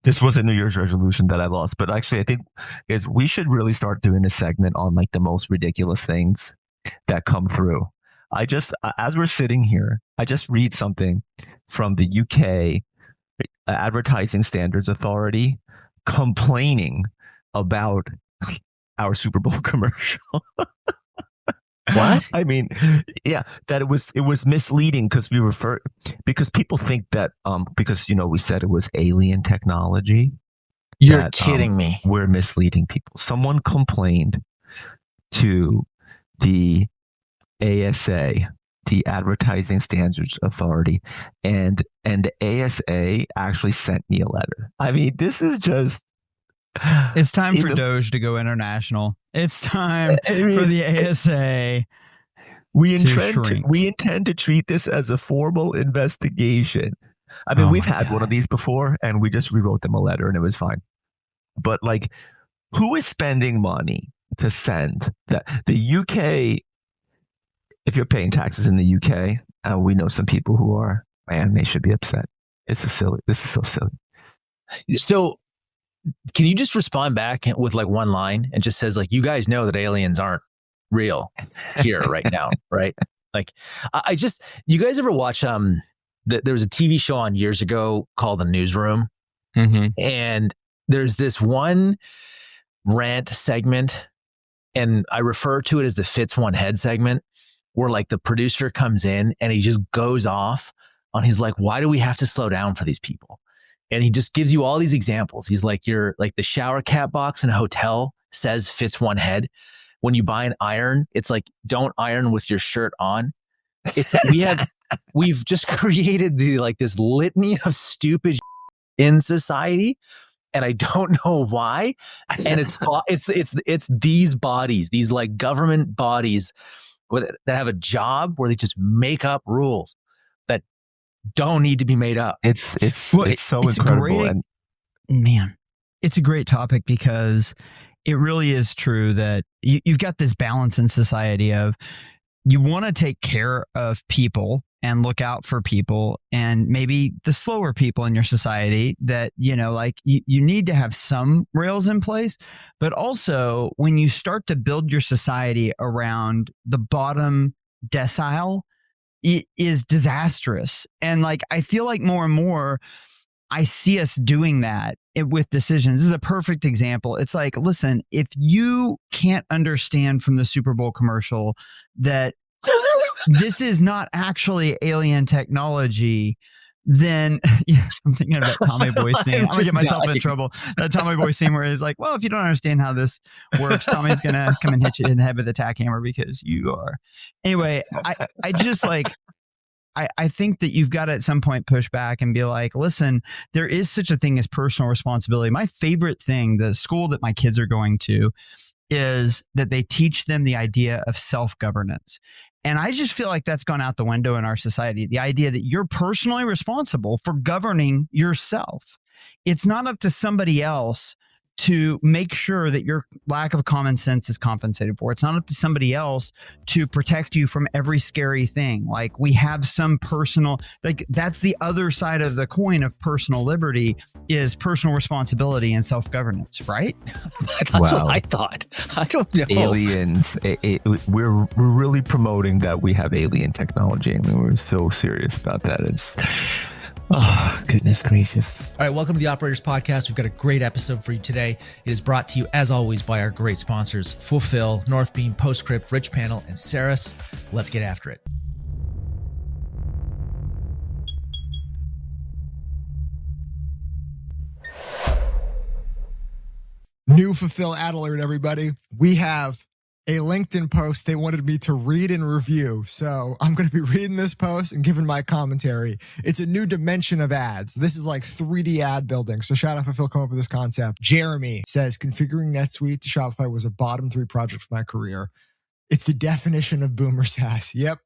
This was a New Year's resolution that I lost, but actually, I think is we should really start doing a segment on like the most ridiculous things that come through. As we're sitting here, I just read something from the UK Advertising Standards Authority complaining about our Super Bowl commercial. What? I mean, yeah, that it was misleading because people think that because we said it was alien technology. You're kidding me. We're misleading people. Someone complained to the ASA, the Advertising Standards Authority, and the ASA actually sent me a letter. I mean, this is just. It's time for Doge to go international. It's time for the ASA. We intend to treat this as a formal investigation. I mean, we've had one of these before, and we just rewrote them a letter, and it was fine. But like, who is spending money to send that? The UK, if you're paying taxes in the UK, we know some people who are, man, they should be upset. This is so silly. So, can you just respond back with like one line and just says like, you guys know that aliens aren't real here right now, right? Like, you guys ever watch, there was a TV show on years ago called The Newsroom. Mm-hmm. And there's this one rant segment, and I refer to it as the Fits One Head segment, where like the producer comes in and he just goes off on his like, why do we have to slow down for these people? And he just gives you all these examples. He's like, you're like the shower cap box in a hotel says fits one head. When you buy an iron, it's like, don't iron with your shirt on. We've just created this litany of stupid in society. And I don't know why. And it's these bodies, these like government bodies that have a job where they just make up rules that don't need to be made up. It's incredible. It's a great topic because it really is true that you've got this balance in society of you want to take care of people and look out for people, and maybe the slower people in your society that, you need to have some rails in place. But also when you start to build your society around the bottom decile, it is disastrous. And like, I feel like more and more I see us doing that with decisions. This is a perfect example. It's like, listen, if you can't understand from the Super Bowl commercial that this is not actually alien technology, then I'm thinking of that Tommy Boy scene. I'm gonna get myself in trouble. That Tommy Boy scene where he's like, well, if you don't understand how this works, Tommy's gonna come and hit you in the head with a tack hammer because you are. Anyway, I just like, I think that you've got to at some point push back and be like, listen, there is such a thing as personal responsibility. My favorite thing, the school that my kids are going to, is that they teach them the idea of self-governance. And I just feel like that's gone out the window in our society. The idea that you're personally responsible for governing yourself. It's not up to somebody else to make sure that your lack of common sense is compensated for. It's not up to somebody else to protect you from every scary thing. Like, we have some personal, like, that's the other side of the coin of personal liberty, is personal responsibility and self-governance, right? That's what I thought. I don't know. Aliens. We're really promoting that we have alien technology. I mean, we're so serious about that. It's... Oh, goodness gracious. All right, welcome to the Operators Podcast. We've got a great episode for you today. It is brought to you, as always, by our great sponsors, Fulfill, Northbeam, Postscript, Richpanel, and Saras. Let's get after it. New Fulfill ad alert, everybody. We have a LinkedIn post they wanted me to read and review. So I'm going to be reading this post and giving my commentary. It's a new dimension of ads. This is like 3D ad building. So shout out for Phil coming up with this concept. Jeremy says, configuring NetSuite to Shopify was a bottom 3 project for my career. It's the definition of boomer SaaS. Yep.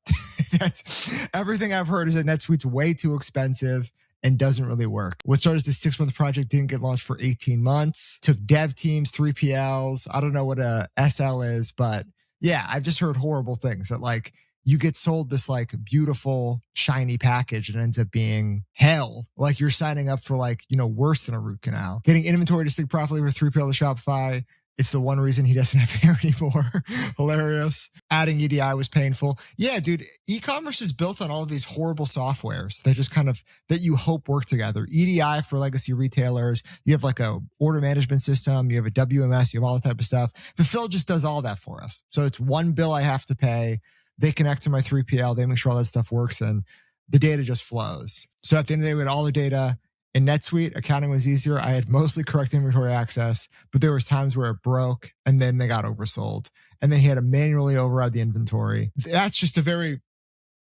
That's everything I've heard is that NetSuite's way too expensive and doesn't really work. What started as a 6-month project didn't get launched for 18 months. Took dev teams, 3PLs. I don't know what a SL is, but yeah, I've just heard horrible things that like you get sold this like beautiful, shiny package and it ends up being hell. Like you're signing up for like, worse than a root canal. Getting inventory to sync properly with 3PL to Shopify. It's the one reason he doesn't have hair anymore. Hilarious. Adding EDI was painful. Yeah, dude, e-commerce is built on all of these horrible softwares that just that you hope work together. EDI for legacy retailers. You have like a order management system. You have a WMS. You have all that type of stuff. Fulfill just does all that for us. So it's one bill I have to pay. They connect to my 3PL. They make sure all that stuff works and the data just flows. So at the end of the day, we had all the data. In NetSuite, accounting was easier. I had mostly correct inventory access, but there was times where it broke and then they got oversold. And then he had to manually override the inventory. That's just a very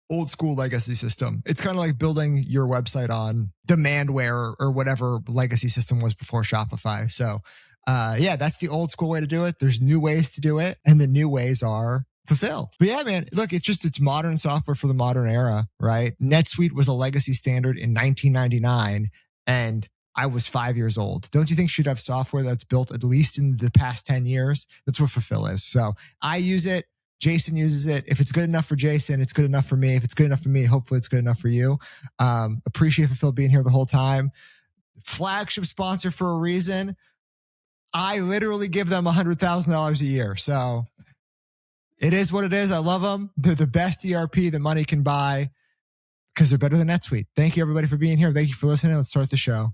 old school legacy system. It's kind of like building your website on Demandware or whatever legacy system was before Shopify. So yeah, that's the old school way to do it. There's new ways to do it. And the new ways are Fulfill. But yeah, man, look, it's modern software for the modern era, right? NetSuite was a legacy standard in 1999. And I was 5 years old. Don't you think you should have software that's built at least in the past 10 years? That's what Fulfill is. So I use it. Jason uses it. If it's good enough for Jason, it's good enough for me. If it's good enough for me, hopefully it's good enough for you. Appreciate Fulfill being here the whole time. Flagship sponsor for a reason. I literally give them $100,000 a year. So it is what it is. I love them. They're the best ERP that money can buy, because they're better than NetSuite. Thank you, everybody, for being here. Thank you for listening. Let's start the show.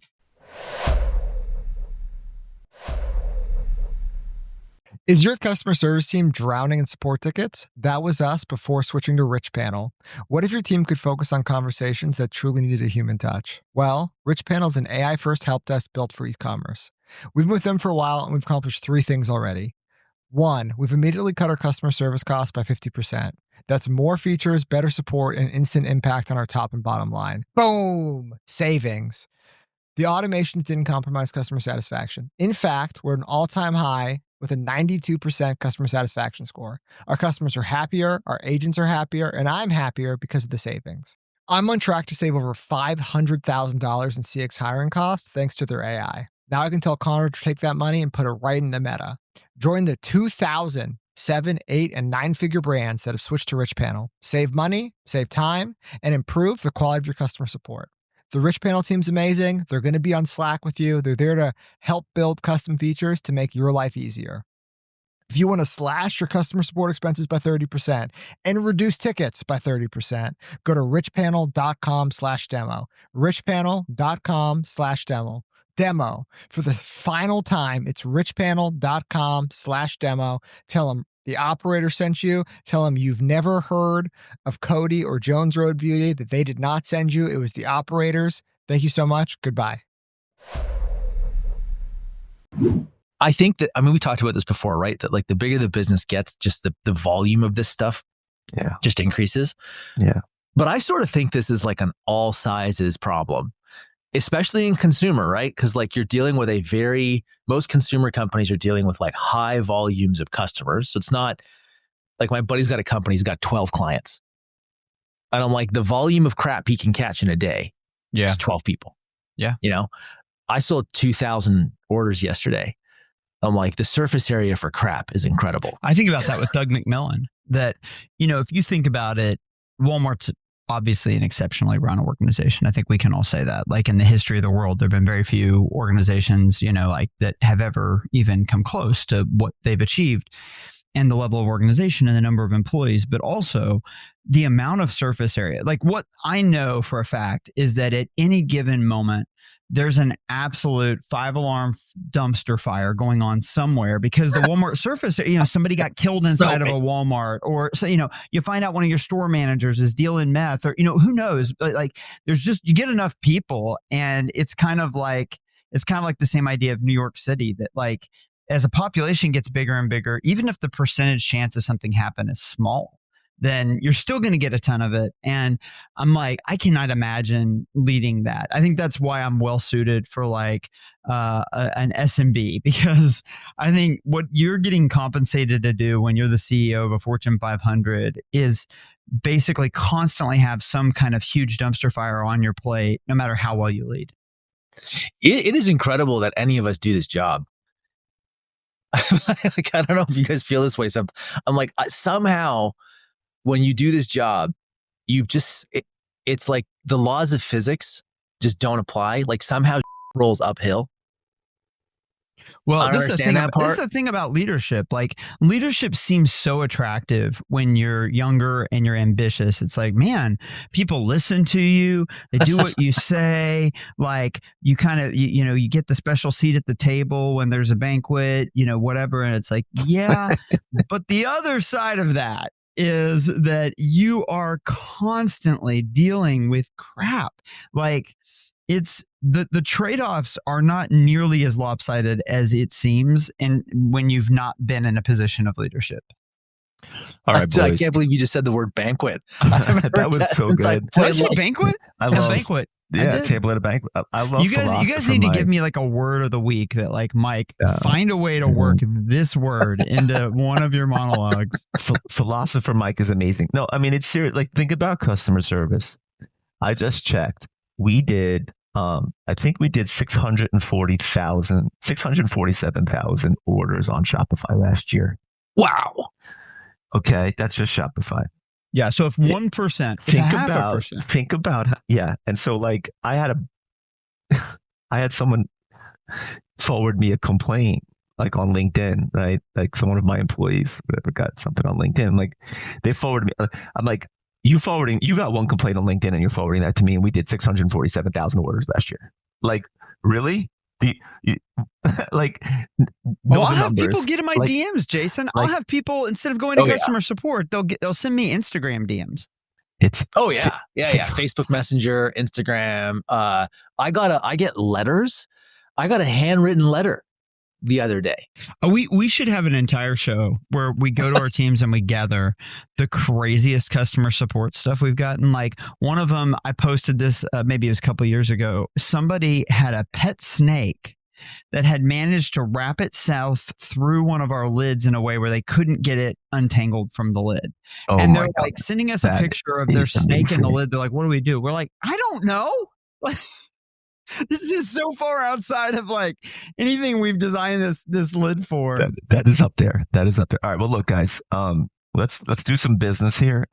Is your customer service team drowning in support tickets? That was us before switching to Richpanel. What if your team could focus on conversations that truly needed a human touch? Well, Richpanel is an AI-first help desk built for e-commerce. We've been with them for a while, and we've accomplished 3 things already. 1, we've immediately cut our customer service costs by 50%. That's more features, better support, and instant impact on our top and bottom line. Boom! Savings. The automations didn't compromise customer satisfaction. In fact, we're at an all-time high with a 92% customer satisfaction score. Our customers are happier, our agents are happier, and I'm happier because of the savings. I'm on track to save over $500,000 in CX hiring costs thanks to their AI. Now I can tell Connor to take that money and put it right into Meta. Join the 2,000 7, 8, and 9-figure brands that have switched to Richpanel. Save money, save time, and improve the quality of your customer support. The Richpanel team's amazing. They're going to be on Slack with you. They're there to help build custom features to make your life easier. If you want to slash your customer support expenses by 30% and reduce tickets by 30%, go to richpanel.com/demo. richpanel.com/demo. Demo. For the final time, it's richpanel.com/demo. Tell them the operator sent you. Tell them you've never heard of Cody or Jones Road Beauty, that they did not send you. It was the operators. Thank you so much. Goodbye. I think that, we talked about this before, right? That like the bigger the business gets, just the volume of this stuff just increases. Yeah. But I sort of think this is like an all sizes problem, especially in consumer, right? Because like you're dealing with most consumer companies are dealing with like high volumes of customers. So it's not like my buddy's got a company, he's got 12 clients. And I'm like, the volume of crap he can catch in a day is 12 people. Yeah. I sold 2,000 orders yesterday. I'm like, the surface area for crap is incredible. I think about that with Doug McMillan, that, if you think about it, Walmart's obviously an exceptionally run organization. I think we can all say that. Like in the history of the world, there have been very few organizations, like that have ever even come close to what they've achieved and the level of organization and the number of employees, but also the amount of surface area. Like what I know for a fact is that at any given moment, there's an absolute 5-alarm dumpster fire going on somewhere because the Walmart surface, somebody got killed inside of a Walmart, or so, you find out one of your store managers is dealing meth, or, who knows, but like there's just, you get enough people and it's kind of like the same idea of New York City, that like as a population gets bigger and bigger, even if the percentage chance of something happen is small, then you're still going to get a ton of it. And I'm like, I cannot imagine leading that. I think that's why I'm well suited for like an SMB, because I think what you're getting compensated to do when you're the CEO of a Fortune 500 is basically constantly have some kind of huge dumpster fire on your plate, no matter how well you lead. It is incredible that any of us do this job. Like, I don't know if you guys feel this way. So I'm like, somehow when you do this job, it's like the laws of physics just don't apply. Like somehow rolls uphill. Well, this is the thing about leadership. Like leadership seems so attractive when you're younger and you're ambitious. It's like, man, people listen to you. They do what you say. Like you kind of, you get the special seat at the table when there's a banquet, whatever. And it's like, yeah. But the other side of that is that you are constantly dealing with crap. Like it's the trade-offs are not nearly as lopsided as it seems, and when you've not been in a position of leadership. All right, boys. I can't believe you just said the word banquet. That was so good. Did I say banquet? I love banquet. Yeah, table at a banquet. I love you guys need to give me like a word of the week that like Mike find a way to work this word into one of your monologues. Philosopher Mike is amazing. No, I mean it's serious. Like think about customer service. I just checked. We did I think we did 647,000 orders on Shopify last year. Wow. Okay, that's just Shopify. Yeah, so if 1%, think about and so like I had someone forward me a complaint like on LinkedIn, right? Like some one of my employees whatever got something on LinkedIn, like they forwarded me. I'm like, you got one complaint on LinkedIn and you're forwarding that to me, and we did 647,000 orders last year. Like really? I'll have people get in my DMs, Jason. I'll have people, instead of going to customer support, they'll send me Instagram DMs. Facebook Messenger, Instagram. I get letters. I got a handwritten letter the other day. We should have an entire show where we go to our teams and we gather the craziest customer support stuff we've gotten. Like one of them, I posted this, maybe it was a couple of years ago. Somebody had a pet snake that had managed to wrap itself through one of our lids in a way where they couldn't get it untangled from the lid. And they're like sending us a picture of their snake in the lid. They're like, what do we do? We're like, I don't know. Like, this is so far outside of like anything we've designed this lid for. That is up there. All right. Well, look, guys. Let's do some business here.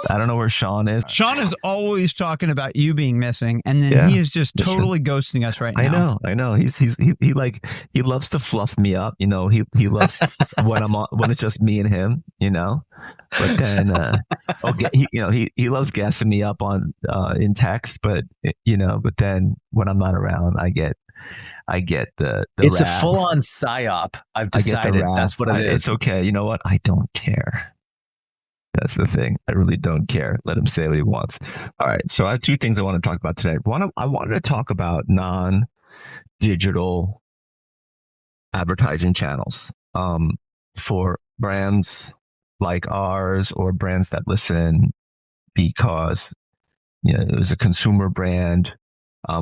I don't know where Sean is. Sean is always talking about you being missing, and then he is just totally ghosting us right now. I know. He loves to fluff me up. He loves when it's just me and him. But then he loves gassing me up on in text. But then when I'm not around, I get the it's wrath. A full-on psyop. I've decided that's what it is. It's okay. You know what? I don't care. That's the thing. I really don't care. Let him say what he wants. All right. So I have two things I want to talk about today. One, I wanted to talk about non-digital advertising channels for brands like ours or brands that listen, because it was a consumer brand.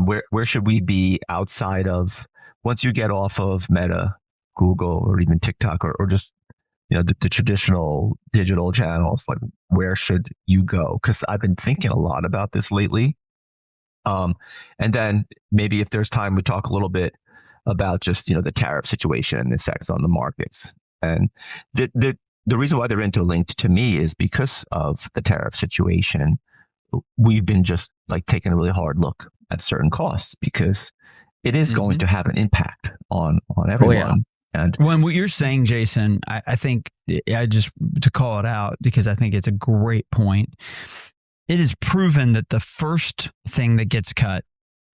Where should we be outside of, once you get off of Meta, Google, or even TikTok, or just the traditional digital channels? Like, where should you go? Because I've been thinking a lot about this lately. And then maybe if there's time, we talk a little bit about just the tariff situation and the effects on the markets. And the reason why they're interlinked to me is because of the tariff situation. We've been just like taking a really hard look at certain costs, because it is going to have an impact on everyone. Oh, yeah. And when what you're saying, Jason, I think I just to call it out, because I think it's a great point. It is proven that the first thing that gets cut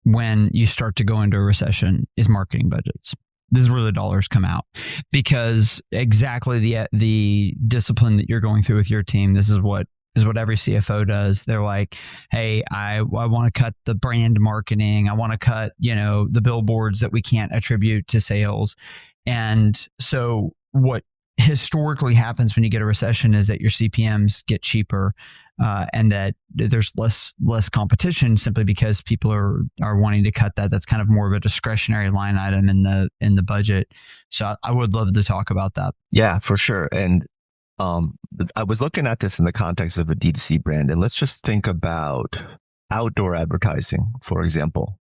when you start to go into a recession is marketing budgets. This is where the dollars come out, because exactly the discipline that you're going through with your team. This is what every CFO does. They're like, hey, I want to cut the brand marketing. I want to cut, the billboards that we can't attribute to sales. And so what historically happens when you get a recession is that your CPMs get cheaper, and that there's less competition, simply because people are wanting to cut that. That's kind of more of a discretionary line item in the budget. So I would love to talk about that. Yeah, for sure. And I was looking at this in the context of a D2C brand, and let's just think about outdoor advertising, for example.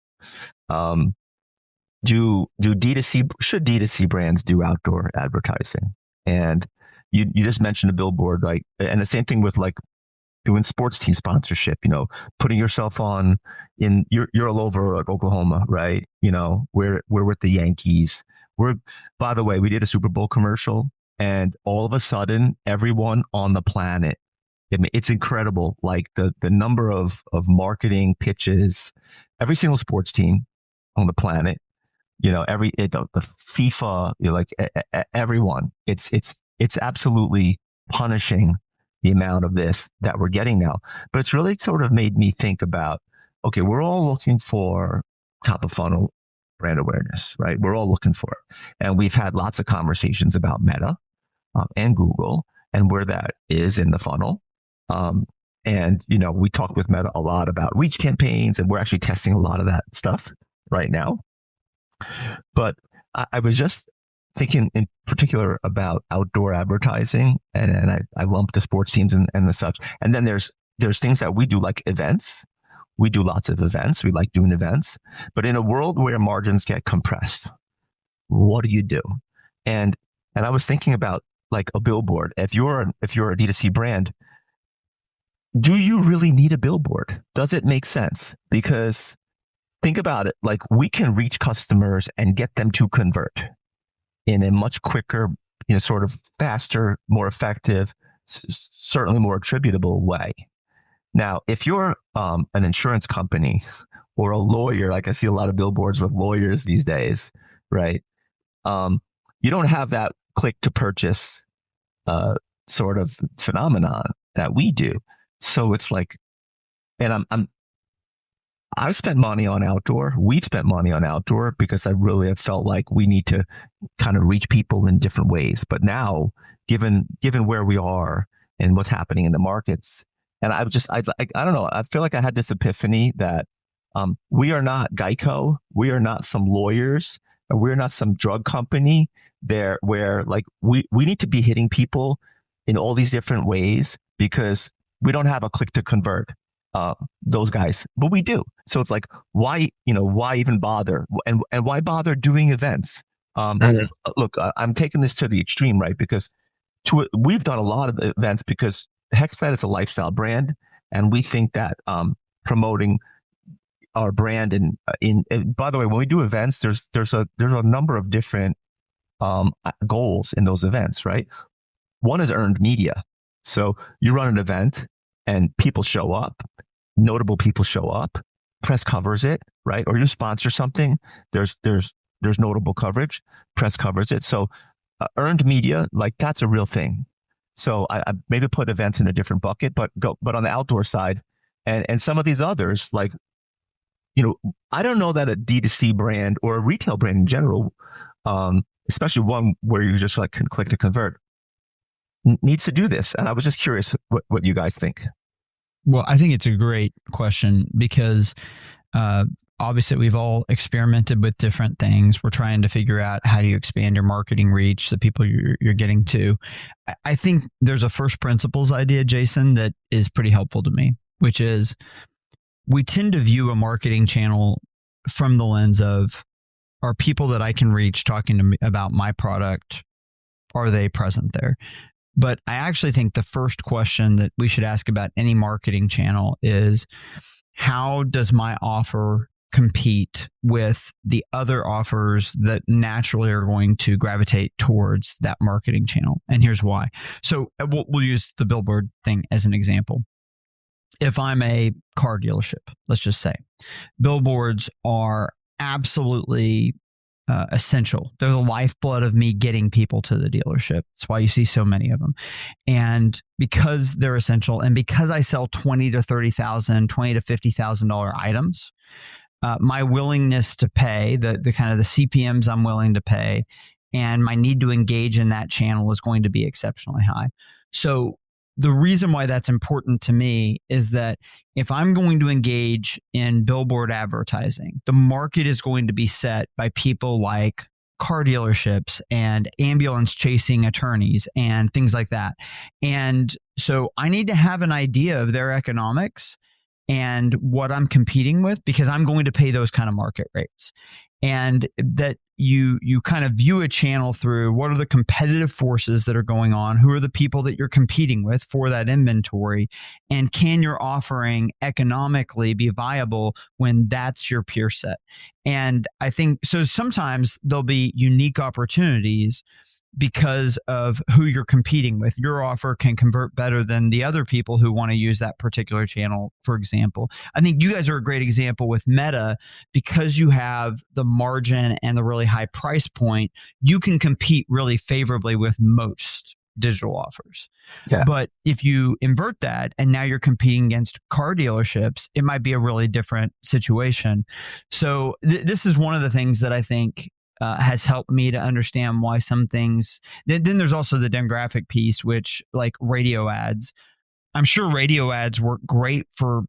Should D2C brands do outdoor advertising? And you just mentioned a billboard, like, and the same thing with like doing sports team sponsorship, putting yourself on you're all over like Oklahoma, right? We're with the Yankees. By the way, we did a Super Bowl commercial and all of a sudden everyone on the planet, I mean, it's incredible. Like the number of marketing pitches, every single sports team on the planet, the FIFA, everyone, it's absolutely punishing the amount of this that we're getting now. But it's really sort of made me think about, okay, we're all looking for top of funnel brand awareness, right? We're all looking for it. And we've had lots of conversations about Meta and Google and where that is in the funnel. And we talk with Meta a lot about reach campaigns, and we're actually testing a lot of that stuff right now. But I was just thinking in particular about outdoor advertising, and I lump the sports teams and the such. And then there's things that we do, like events. We do lots of events. We like doing events. But in a world where margins get compressed, what do you do? And I was thinking about like a billboard. If you're a D2C brand, do you really need a billboard? Does it make sense? Because think about it, like we can reach customers and get them to convert in a much quicker, sort of faster, more effective, certainly more attributable way. Now, if you're an insurance company or a lawyer, like I see a lot of billboards with lawyers these days, right? You don't have that click to purchase sort of phenomenon that we do. So it's like, and I've spent money on outdoor. We've spent money on outdoor because I really have felt like we need to kind of reach people in different ways. But now, given where we are and what's happening in the markets, and I don't know, I feel like I had this epiphany that we are not Geico, we are not some lawyers, and we're not some drug company there where like we need to be hitting people in all these different ways because we don't have a click to convert. Those guys, but we do. So it's like, why even bother? And why bother doing events? Look, I'm taking this to the extreme, right? Because we've done a lot of events because Hexnet is a lifestyle brand, and we think that promoting our brand and by the way, when we do events, there's a number of different goals in those events, right? One is earned media. So you run an event and people show up, notable people show up, press covers it, right? Or you sponsor something, there's notable coverage, press covers it. So earned media, like that's a real thing. So I maybe put events in a different bucket, but on the outdoor side and some of these others, like, I don't know that a D2C brand or a retail brand in general, especially one where you just like can click to convert, needs to do this. And I was just curious what you guys think. Well, I think it's a great question because obviously we've all experimented with different things. We're trying to figure out how do you expand your marketing reach, the people you're getting to. I think there's a first principles idea, Jason, that is pretty helpful to me, which is we tend to view a marketing channel from the lens of, are people that I can reach talking to me about my product, are they present there? But I actually think the first question that we should ask about any marketing channel is, how does my offer compete with the other offers that naturally are going to gravitate towards that marketing channel? And here's why. So we'll use the billboard thing as an example. If I'm a car dealership, let's just say, billboards are absolutely essential. They're the lifeblood of me getting people to the dealership. That's why you see so many of them. And because they're essential, and because I sell $20,000 to $30,000, $20,000 to $50,000 items, my willingness to pay, the kind of the CPMs I'm willing to pay, and my need to engage in that channel is going to be exceptionally high. So the reason why that's important to me is that if I'm going to engage in billboard advertising, the market is going to be set by people like car dealerships and ambulance chasing attorneys and things like that. And so I need to have an idea of their economics and what I'm competing with, because I'm going to pay those kind of market rates. And that you kind of view a channel through what are the competitive forces that are going on, who are the people that you're competing with for that inventory, and can your offering economically be viable when that's your peer set? And I think so sometimes there'll be unique opportunities because of who you're competing with. Your offer can convert better than the other people who want to use that particular channel, for example. I think you guys are a great example with Meta because you have the margin and the really high price point. You can compete really favorably with most digital offers. Yeah. But if you invert that and now you're competing against car dealerships, it might be a really different situation. So this is one of the things that I think has helped me to understand why some things. Then there's also the demographic piece, which like radio ads. I'm sure radio ads work great for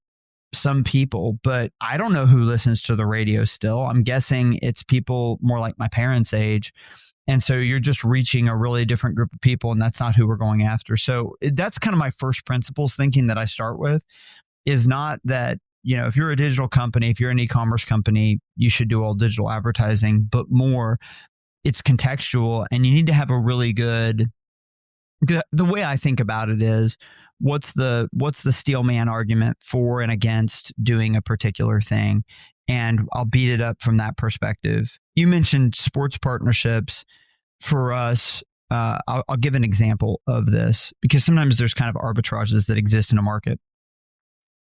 some people, but I don't know who listens to the radio still. I'm guessing it's people more like my parents' age. And so you're just reaching a really different group of people, and that's not who we're going after. So that's kind of my first principles thinking that I start with, is not that, if you're a digital company, if you're an e-commerce company, you should do all digital advertising, but more it's contextual, and you need to have a really good, the way I think about it is, what's the steel man argument for and against doing a particular thing? And I'll beat it up from that perspective. You mentioned sports partnerships. For us, I'll give an example of this because sometimes there's kind of arbitrages that exist in a market.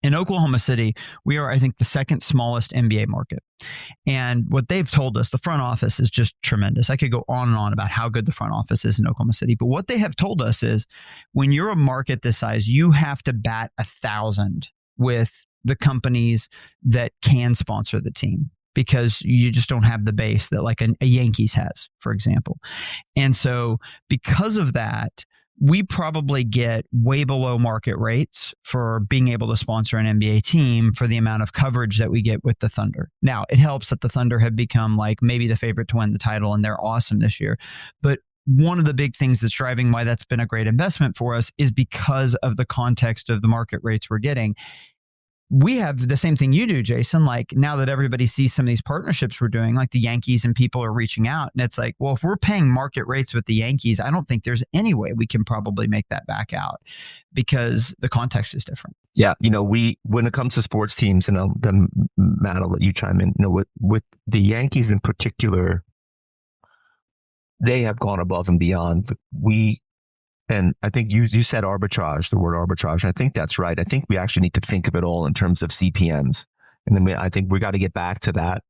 In Oklahoma City, we are, I think, the second smallest NBA market. And what they've told us, the front office is just tremendous. I could go on and on about how good the front office is in Oklahoma City. But what they have told us is when you're a market this size, you have to bat 1,000 with the companies that can sponsor the team because you just don't have the base that like a Yankees has, for example. And so because of that, we probably get way below market rates for being able to sponsor an NBA team for the amount of coverage that we get with the Thunder. Now, it helps that the Thunder have become like maybe the favorite to win the title, and they're awesome this year. But one of the big things that's driving why that's been a great investment for us is because of the context of the market rates we're getting. We have the same thing you do, Jason. Like now that everybody sees some of these partnerships we're doing, like the Yankees and people are reaching out, and it's like, well, if we're paying market rates with the Yankees, I don't think there's any way we can probably make that back out because the context is different. Yeah. When it comes to sports teams, and then Matt, I'll let you chime in, with the Yankees in particular, they have gone above and beyond. And I think you said arbitrage, the word arbitrage. And I think that's right. I think we actually need to think of it all in terms of CPMs. And then I think we got to get back to that.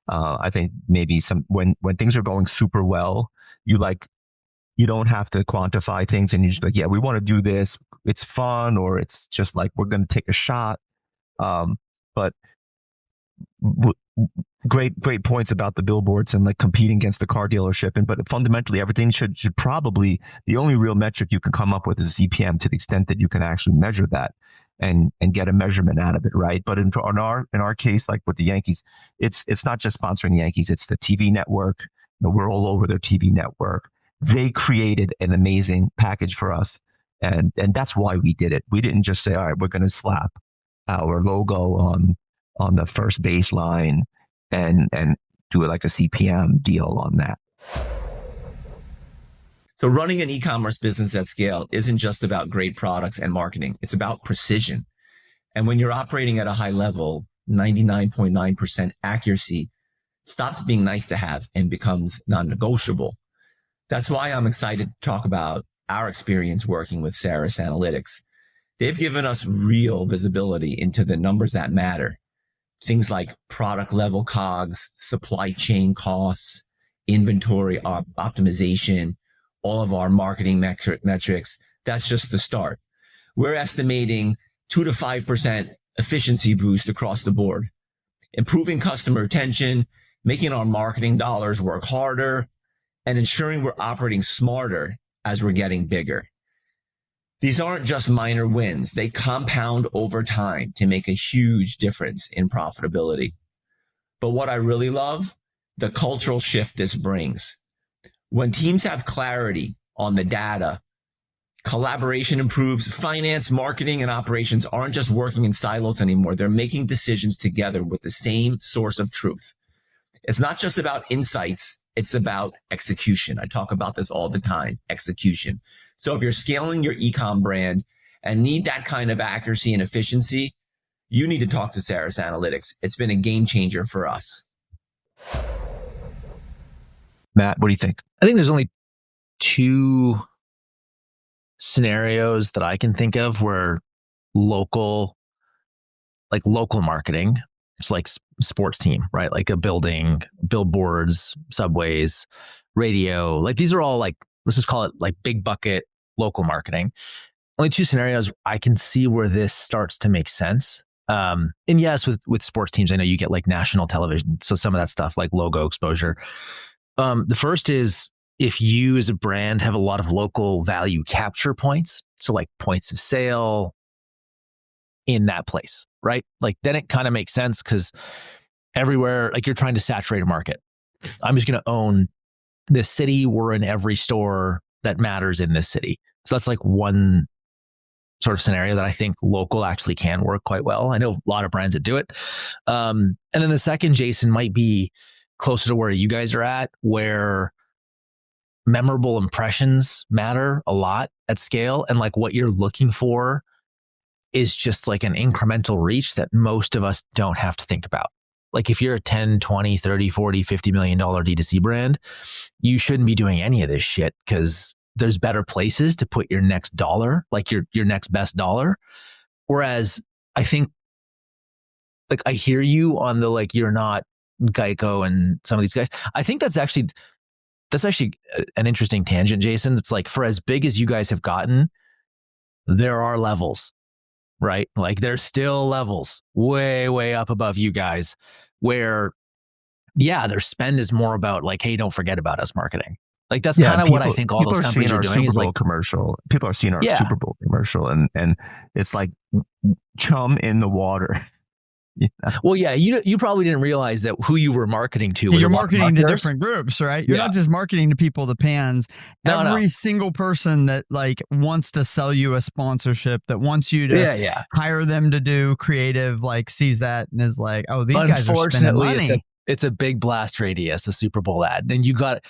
I think maybe when things are going super well, you don't have to quantify things and you just like, yeah, we want to do this. It's fun, or it's just like, we're going to take a shot. But great points about the billboards and like competing against the car dealership. But fundamentally, everything should probably, the only real metric you can come up with is CPM, to the extent that you can actually measure that and get a measurement out of it, right? But in our case, like with the Yankees, it's not just sponsoring the Yankees, it's the TV network. We're all over their TV network. They created an amazing package for us, and that's why we did it. We didn't just say, all right, we're going to slap our logo on the first baseline and do like a CPM deal on that. So running an e-commerce business at scale isn't just about great products and marketing. It's about precision. And when you're operating at a high level, 99.9% accuracy stops being nice to have and becomes non-negotiable. That's why I'm excited to talk about our experience working with Saras Analytics. They've given us real visibility into the numbers that matter. Things like product level COGS, supply chain costs, inventory optimization, all of our marketing metrics. That's just the start. We're estimating 2 to 5% efficiency boost across the board, improving customer retention, making our marketing dollars work harder, and ensuring we're operating smarter as we're getting bigger. These aren't just minor wins. They compound over time to make a huge difference in profitability. But what I really love, the cultural shift this brings. When teams have clarity on the data, collaboration improves. Finance, marketing, and operations aren't just working in silos anymore. They're making decisions together with the same source of truth. It's not just about insights. It's about execution. I talk about this all the time, execution. So if you're scaling your e-com brand and need that kind of accuracy and efficiency, you need to talk to Saras Analytics. It's been a game changer for us. Matt, what do you think? I think there's only 2 scenarios that I can think of where local marketing, it's like sports team, right? Like a building, billboards, subways, radio, like these are all like, let's just call it like big bucket local marketing. Only 2 scenarios I can see where this starts to make sense. And yes, with sports teams, I know you get like national television. So some of that stuff like logo exposure. The first is if you as a brand have a lot of local value capture points. So like points of sale in that place, right? Like then it kind of makes sense because everywhere, like you're trying to saturate a market. I'm just going to own this city. We're in every store that matters in this city. So that's like one sort of scenario that I think local actually can work quite well. I know a lot of brands that do it. And then the second, Jason, might be closer to where you guys are at, where memorable impressions matter a lot at scale. And like what you're looking for is just like an incremental reach that most of us don't have to think about. Like if you're a 10, 20, 30, 40, $50 million D2C brand, you shouldn't be doing any of this shit because there's better places to put your next dollar, like your next best dollar. Whereas I think, like I hear you on the, like, you're not Geico and some of these guys. I think that's actually an interesting tangent, Jason. It's like, for as big as you guys have gotten, there are levels, right? Like there's still levels way, way up above you guys where, yeah, their spend is more about like, hey, don't forget about us marketing. Like that's kind of what I think all those companies are doing. Is like commercial. People are seeing our Super Bowl commercial, and it's like chum in the water. Yeah. Well, yeah, you probably didn't realize that who you were marketing to. You're marketing to different groups, right? You're not just marketing to people, the pans. Every single person that like wants to sell you a sponsorship, that wants you to hire them to do creative, like sees that and is like, oh, these guys are spending money. It's a big blast radius, a Super Bowl ad. And you got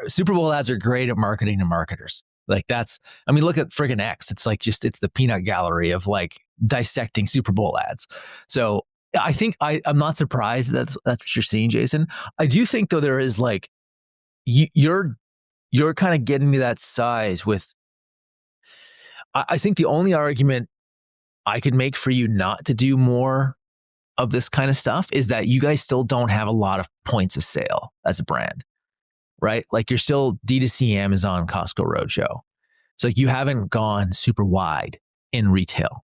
Super Bowl ads are great at marketing to marketers. Like that's, I mean, look at friggin' X. It's like it's the peanut gallery of like dissecting Super Bowl ads. So I think I'm not surprised that's what you're seeing, Jason. I do think though there is like you're kind of getting to that size with. I think the only argument I could make for you not to do more of this kind of stuff is that you guys still don't have a lot of points of sale as a brand, right? Like you're still D2C, Amazon, Costco Roadshow. So like you haven't gone super wide in retail.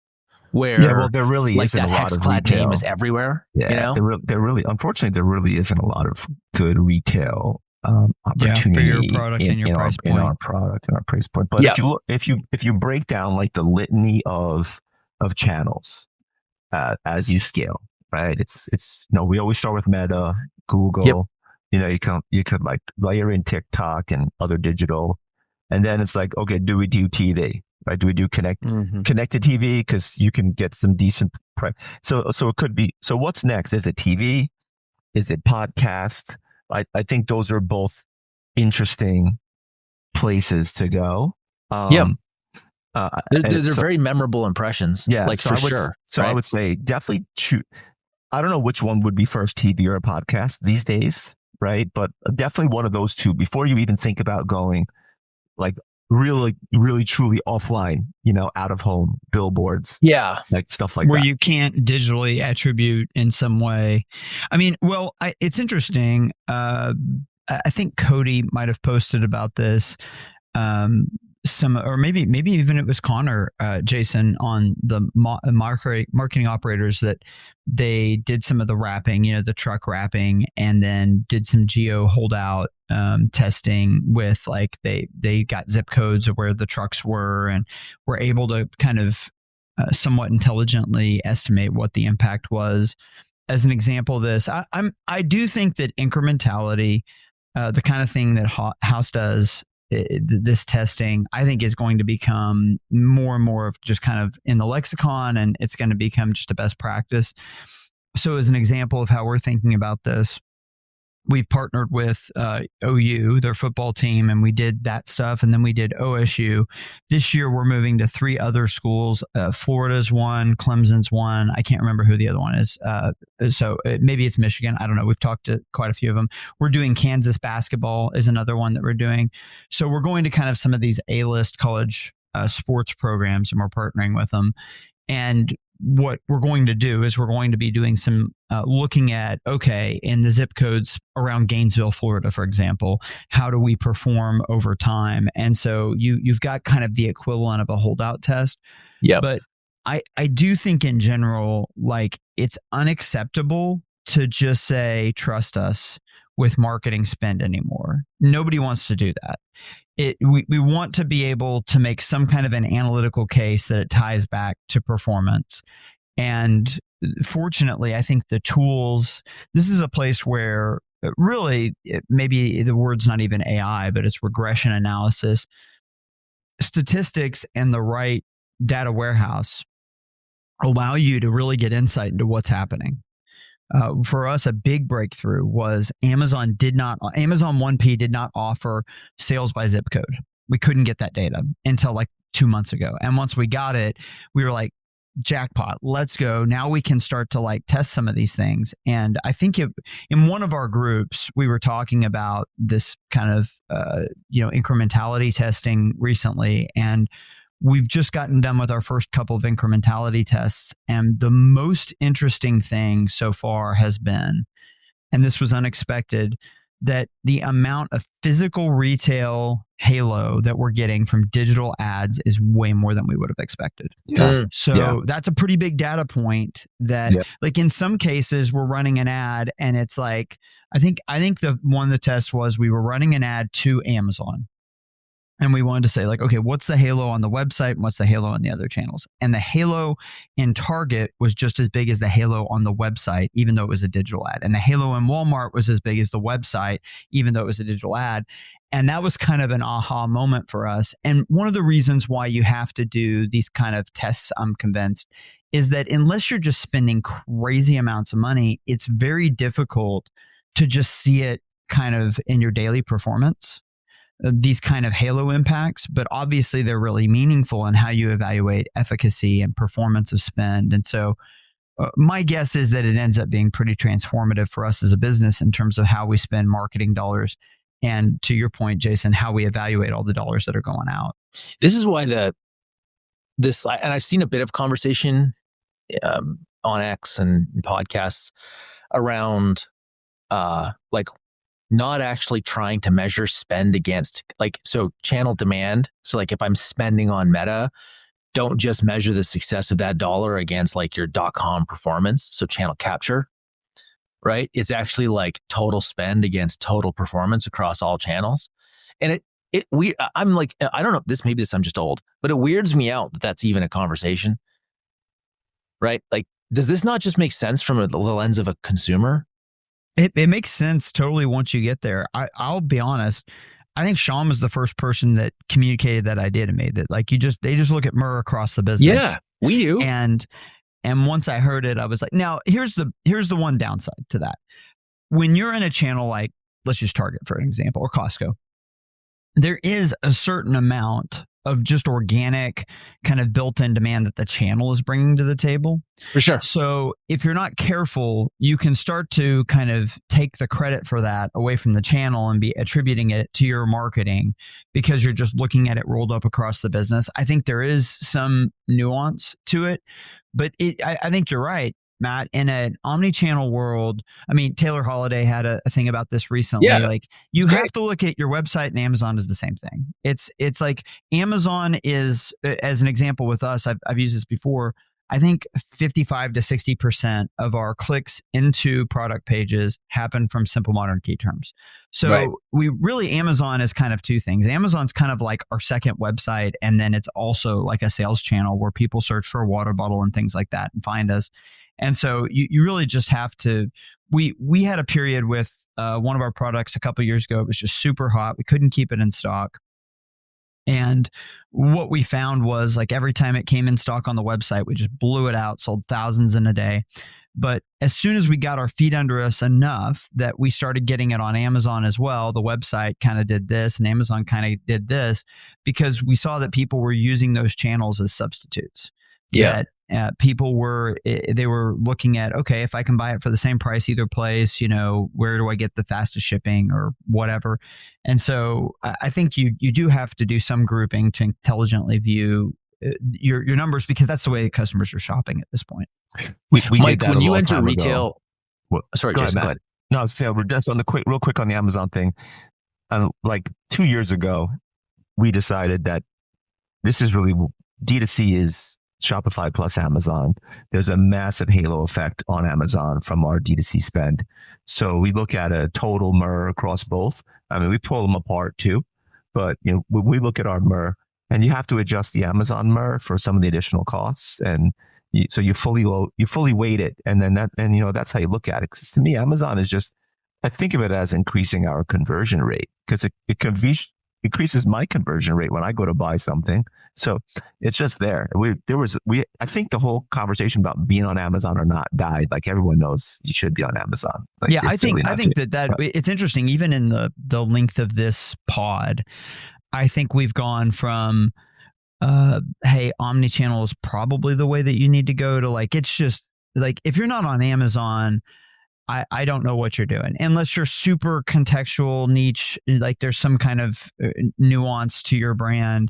Where there really like isn't that a lot of Hexclad retail. name is everywhere. Yeah, you know? Unfortunately, there really isn't a lot of good retail opportunity for your product and your price point. In our product and our price point. But if you break down like the litany of channels as you scale, right? It's we always start with Meta, Google. Yep. You could like layer in TikTok and other digital, and then it's like, okay, do we do TV? Right? Do we do connected TV? Because you can get some decent price. So it could be. So what's next? Is it TV? Is it podcast? I think those are both interesting places to go. They're very memorable impressions. Yeah, like for sure. So right? I would say definitely choose. I don't know which one would be first, TV or a podcast these days, right? But definitely one of those two before you even think about going like really, really, truly offline, out of home, billboards. Yeah. Like stuff like where that. You can't digitally attribute in some way. I mean, it's interesting. I think Cody might have posted about this. Or maybe even it was Connor, Jason, on the marketing operators, that they did some of the wrapping, the truck wrapping, and then did some geo holdout testing with like they got zip codes of where the trucks were and were able to kind of somewhat intelligently estimate what the impact was. As an example of this, I do think that incrementality, the kind of thing that House does, this testing, I think is going to become more and more of just kind of in the lexicon, and it's going to become just a best practice. So as an example of how we're thinking about this, we've partnered with OU, their football team, and we did that stuff. And then we did OSU. This year, we're moving to 3 other schools. Florida's one, Clemson's one. I can't remember who the other one is. So maybe it's Michigan. I don't know. We've talked to quite a few of them. We're doing Kansas basketball is another one that we're doing. So we're going to kind of some of these A-list college sports programs, and we're partnering with them. And what we're going to do is we're going to be doing some looking at, okay, in the zip codes around Gainesville, Florida, for example, how do we perform over time? And so you've got kind of the equivalent of a holdout test. Yeah. But I do think in general, like, it's unacceptable to just say, trust us with marketing spend anymore. Nobody wants to do that. We want to be able to make some kind of an analytical case that it ties back to performance. And fortunately, I think the tools, this is a place where really, maybe the word's not even AI, but it's regression analysis, statistics, and the right data warehouse allow you to really get insight into what's happening. For us, a big breakthrough was Amazon 1P did not offer sales by zip code. We couldn't get that data until like 2 months ago. And once we got it, we were like, jackpot, let's go. Now we can start to like test some of these things. And I think in one of our groups, we were talking about this kind of, incrementality testing recently. And we've just gotten done with our first couple of incrementality tests. And the most interesting thing so far has been, and this was unexpected, that the amount of physical retail halo that we're getting from digital ads is way more than we would have expected. Yeah. That's a pretty big data point that like in some cases we're running an ad and it's like, I think the one of the tests was we were running an ad to Amazon. And we wanted to say like, okay, what's the halo on the website and what's the halo in the other channels? And the halo in Target was just as big as the halo on the website, even though it was a digital ad. And the halo in Walmart was as big as the website, even though it was a digital ad. And that was kind of an aha moment for us. And one of the reasons why you have to do these kind of tests, I'm convinced, is that unless you're just spending crazy amounts of money, it's very difficult to just see it kind of in your daily performance. These kind of halo impacts, but obviously they're really meaningful in how you evaluate efficacy and performance of spend. And so my guess is that it ends up being pretty transformative for us as a business in terms of how we spend marketing dollars. And to your point, Jason, how we evaluate all the dollars that are going out. This is why and I've seen a bit of conversation on X and podcasts around like not actually trying to measure spend against channel demand. So like if I'm spending on Meta, don't just measure the success of that dollar against like your .com performance. So channel capture, right? It's actually like total spend against total performance across all channels. And I'm like, I don't know, I'm just old, but it weirds me out that that's even a conversation, right? Like, does this not just make sense from the lens of a consumer? It makes sense totally once you get there. I'll be honest. I think Sean was the first person that communicated that idea to me, that like they just look at Murr across the business. Yeah, we do. And once I heard it, I was like, now here's the one downside to that. When you're in a channel like, let's just Target for an example, or Costco, there is a certain amount of just organic kind of built-in demand that the channel is bringing to the table. For sure. So if you're not careful, you can start to kind of take the credit for that away from the channel and be attributing it to your marketing because you're just looking at it rolled up across the business. I think there is some nuance to it, but I think you're right, Matt. In an omni-channel world, I mean, Taylor Holiday had a thing about this recently. Yeah. Like you have to look at your website, and Amazon is the same thing. It's like Amazon is, as an example with us, I've used this before. I think 55 to 60% of our clicks into product pages happen from simple modern key terms. So Amazon is kind of two things. Amazon's kind of like our second website. And then it's also like a sales channel where people search for a water bottle and things like that and find us. And so you really just have to, we had a period with one of our products a couple of years ago. It was just super hot. We couldn't keep it in stock. And what we found was like every time it came in stock on the website, we just blew it out, sold thousands in a day. But as soon as we got our feet under us enough that we started getting it on Amazon as well, the website kind of did this and Amazon kind of did this, because we saw that people were using those channels as substitutes. Yeah. That people were looking at, okay, if I can buy it for the same price either place, where do I get the fastest shipping or whatever? And so I think you do have to do some grouping to intelligently view your numbers, because that's the way customers are shopping at this point. We Mike, did that when you enter time retail, sorry, Jason, go ahead. No, so we're just on real quick on the Amazon thing. Like 2 years ago, we decided that this is really D2C is Shopify plus Amazon. There's a massive halo effect on Amazon from our D2C spend. So we look at a total MER across both. I mean, we pull them apart too, but we look at our MER, and you have to adjust the Amazon MER for some of the additional costs, and so you fully weight it, and then that's how you look at it. Because to me, Amazon is just, I think of it as increasing our conversion rate, because it increases my conversion rate when I go to buy something. So it's just there. I think the whole conversation about being on Amazon or not died. Like, everyone knows you should be on Amazon. Like, yeah, I think that it's interesting. Even in the length of this pod, I think we've gone from, hey, omnichannel is probably the way that you need to go, to like, it's just like, if you're not on Amazon, I don't know what you're doing, unless you're super contextual, niche, like there's some kind of nuance to your brand.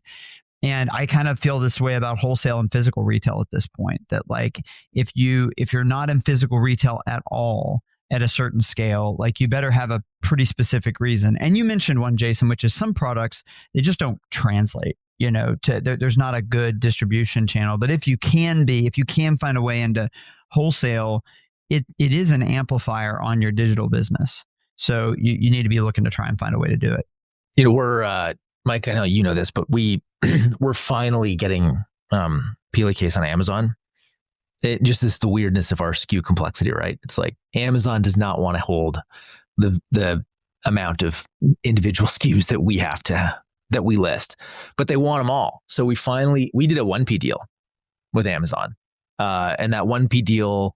And I kind of feel this way about wholesale and physical retail at this point, that like, if you're not in physical retail at all at a certain scale, like, you better have a pretty specific reason. And you mentioned one, Jason, which is some products, they just don't translate, there's not a good distribution channel. But if you can find a way into wholesale, it is an amplifier on your digital business. So you need to be looking to try and find a way to do it. We're, Mike, I know you know this, but we're finally getting Peel Case on Amazon. It just is the weirdness of our SKU complexity, right? It's like Amazon does not want to hold the amount of individual SKUs that we list, but they want them all. So we did a 1P deal with Amazon, and that 1P deal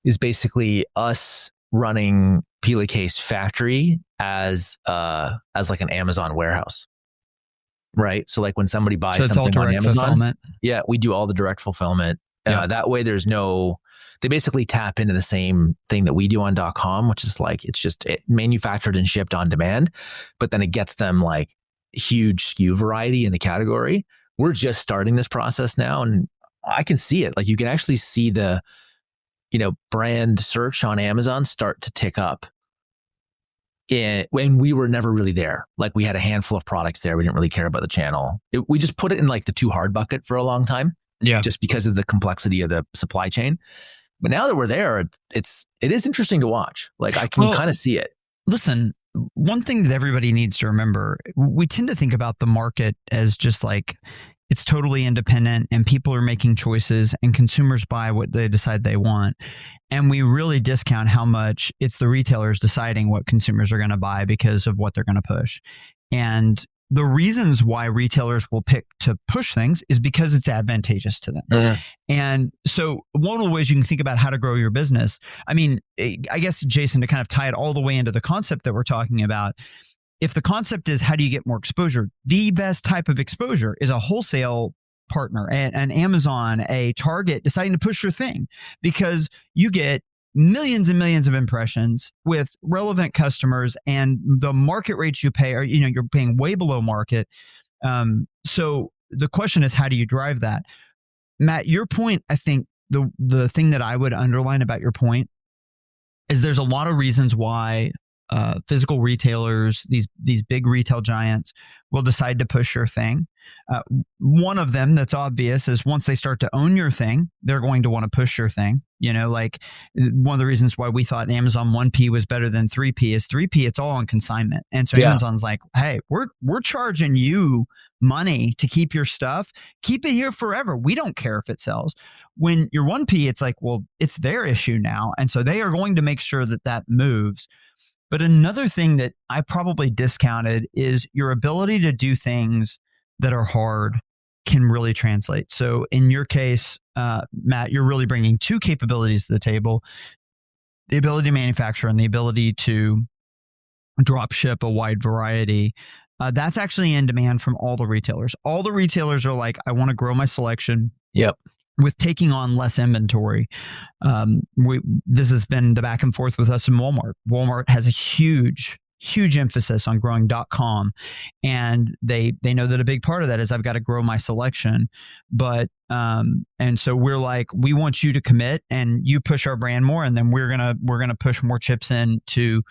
is basically us running Peel Case factory as like an Amazon warehouse. Right. So like when somebody buys something on Amazon, fulfillment. Yeah, we do all the direct fulfillment. Yeah. That way they basically tap into the same thing that we do on .com, which is like, it's just manufactured and shipped on demand, but then it gets them like huge SKU variety in the category. We're just starting this process now, and I can see it. Like, you can actually see the, brand search on Amazon start to tick up. When we were never really there. Like, we had a handful of products there. We didn't really care about the channel. We just put it in like the too hard bucket for a long time. Yeah. Just because of the complexity of the supply chain. But now that we're there, it is interesting to watch. Like, I can kind of see it. Listen, one thing that everybody needs to remember, we tend to think about the market as just like, it's totally independent and people are making choices and consumers buy what they decide they want. And we really discount how much it's the retailers deciding what consumers are going to buy because of what they're going to push. And the reasons why retailers will pick to push things is because it's advantageous to them. Mm-hmm. And so one of the ways you can think about how to grow your business, I mean, I guess, Jason, to kind of tie it all the way into the concept that we're talking about, if the concept is how do you get more exposure, the best type of exposure is a wholesale partner, an Amazon, a Target deciding to push your thing, because you get millions and millions of impressions with relevant customers, and the market rates you pay are, you're paying way below market. So the question is, how do you drive that? Matt, your point, I think the thing that I would underline about your point is there's a lot of reasons why physical retailers, these big retail giants, will decide to push your thing. One of them that's obvious is once they start to own your thing, they're going to want to push your thing. Like one of the reasons why we thought Amazon 1P was better than 3P is 3P, it's all on consignment. And so Amazon's like, hey, we're charging you money to keep your stuff. Keep it here forever. We don't care if it sells. When you're 1P, it's like, well, it's their issue now. And so they are going to make sure that moves. But another thing that I probably discounted is your ability to do things that are hard can really translate. So in your case, Matt, you're really bringing two capabilities to the table: the ability to manufacture and the ability to drop ship a wide variety. That's actually in demand from all the retailers. All the retailers are like, I want to grow my selection. Yep. With taking on less inventory. This has been the back and forth with us in Walmart. Walmart has a huge emphasis on growing .com, and they know that a big part of that is I've got to grow my selection. But and so we're like, we want you to commit and you push our brand more, and then we're gonna push more chips into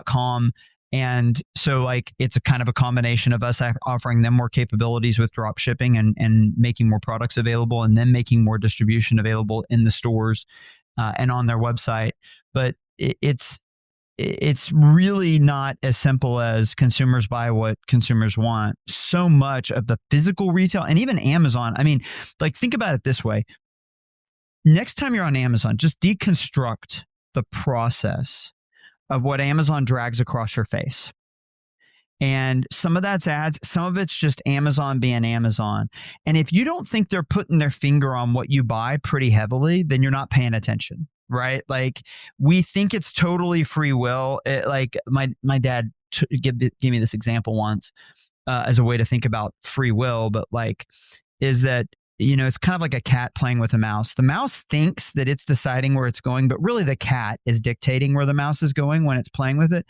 .com. And so like it's a kind of a combination of us offering them more capabilities with drop shipping and making more products available, and then making more distribution available in the stores and on their website. But it's really not as simple as consumers buy what consumers want. So much of the physical retail and even Amazon, I mean, like think about it this way. Next time you're on Amazon, just deconstruct the process of what Amazon drags across your face. And some of that's ads, some of it's just Amazon being Amazon. And if you don't think they're putting their finger on what you buy pretty heavily, then you're not paying attention, right? Like we think it's totally free will. Like my dad gave me this example once as a way to think about free will, but like is that, you know, it's kind of like a cat playing with a mouse. The mouse thinks that it's deciding where it's going, but really the cat is dictating where the mouse is going when it's playing with it.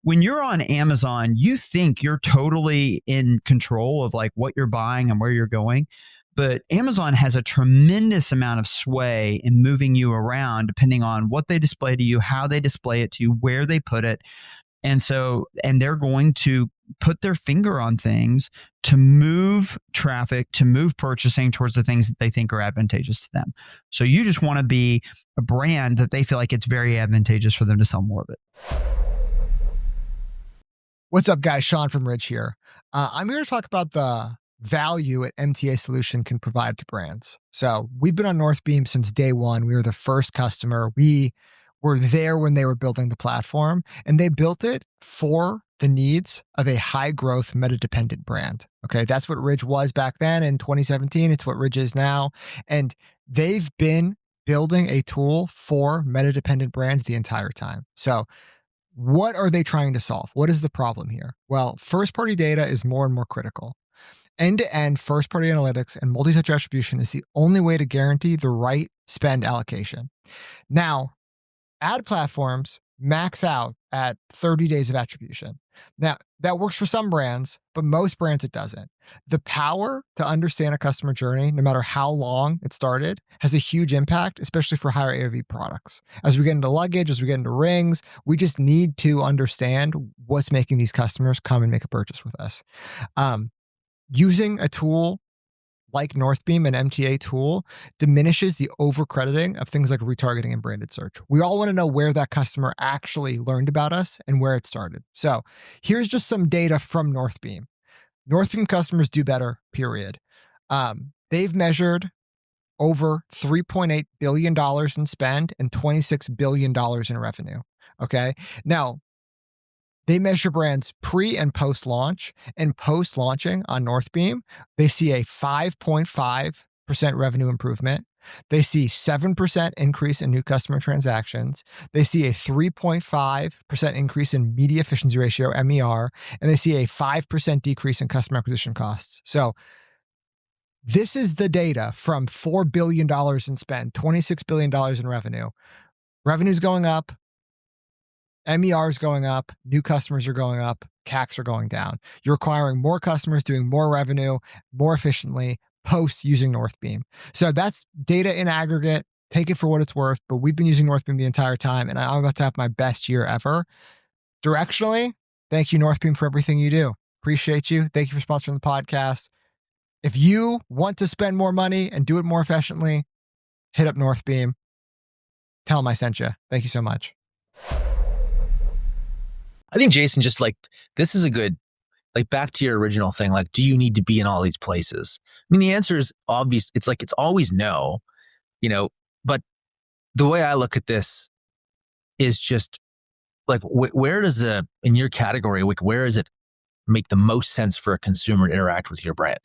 When you're on Amazon, you think you're totally in control of like what you're buying and where you're going. But Amazon has a tremendous amount of sway in moving you around depending on what they display to you, how they display it to you, where they put it. And so, and they're going to put their finger on things to move traffic, to move purchasing towards the things that they think are advantageous to them. So you just want to be a brand that they feel like it's very advantageous for them to sell more of it. What's up, guys? Sean from Ridge here. I'm here to talk about the value an MTA solution can provide to brands. So we've been on Northbeam since day one. We were the first customer. We were there when they were building the platform, and they built it for the needs of a high growth meta dependent brand. Okay. That's what Ridge was back then in 2017. It's what Ridge is now. And they've been building a tool for meta dependent brands the entire time. So what are they trying to solve? What is the problem here? Well, first party data is more and more critical. End to end first party analytics and multi touch attribution is the only way to guarantee the right spend allocation. Now, ad platforms max out at 30 days of attribution. Now, that works for some brands, but most brands it doesn't. The power to understand a customer journey, no matter how long it started, has a huge impact, especially for higher AOV products. As we get into luggage, as we get into rings, we just need to understand what's making these customers come and make a purchase with us. Using a tool like Northbeam, an MTA tool, diminishes the overcrediting of things like retargeting and branded search. We all want to know where that customer actually learned about us and where it started. So here's just some data from Northbeam. Northbeam customers do better, period. They've measured over $3.8 billion in spend and $26 billion in revenue. Okay. Now, they measure brands pre and post launch, and post launching on Northbeam, they see a 5.5% revenue improvement. They see 7% increase in new customer transactions. They see a 3.5% increase in media efficiency ratio, MER, and they see a 5% decrease in customer acquisition costs. So this is the data from $4 billion in spend, $26 billion in revenue. Revenue's going up. MER is going up, new customers are going up, CACs are going down. You're acquiring more customers, doing more revenue, more efficiently, post using Northbeam. So that's data in aggregate. Take it for what it's worth, but we've been using Northbeam the entire time, and I'm about to have my best year ever. Directionally, thank you, Northbeam, for everything you do. Appreciate you. Thank you for sponsoring the podcast. If you want to spend more money and do it more efficiently, hit up Northbeam. Tell them I sent you. Thank you so much. I think Jason, just like, this is a good, like back to your original thing, like, do you need to be in all these places? I mean, the answer is obvious. It's like, it's always no, you know, but the way I look at this is just like, where does in your category, like, where does it make the most sense for a consumer to interact with your brand?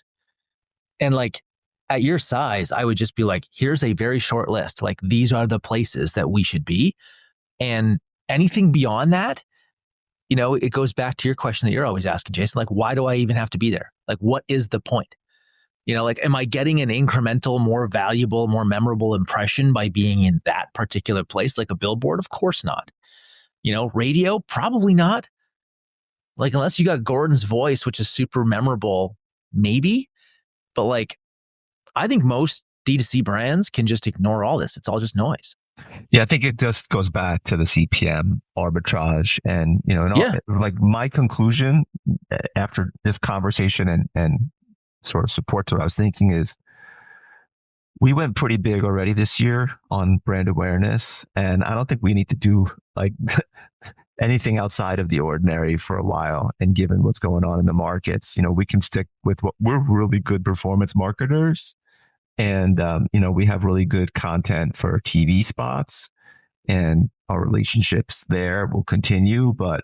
And like at your size, I would just be like, here's a very short list. Like these are the places that we should be. And anything beyond that, you know, it goes back to your question that you're always asking, Jason, like, why do I even have to be there? Like, what is the point? You know, like, am I getting an incremental, more valuable, more memorable impression by being in that particular place, like a billboard? Of course not. You know, radio, probably not. Like, unless you got Gordon's voice, which is super memorable, maybe. But like, I think most D2C brands can just ignore all this. It's all just noise. Yeah, I think it just goes back to the CPM arbitrage. And, you know, like my conclusion after this conversation and sort of supports what I was thinking is we went pretty big already this year on brand awareness. And I don't think we need to do like anything outside of the ordinary for a while. And given what's going on in the markets, you know, we can stick with what we're really good performance marketers. And, you know, we have really good content for TV spots and our relationships there will continue. But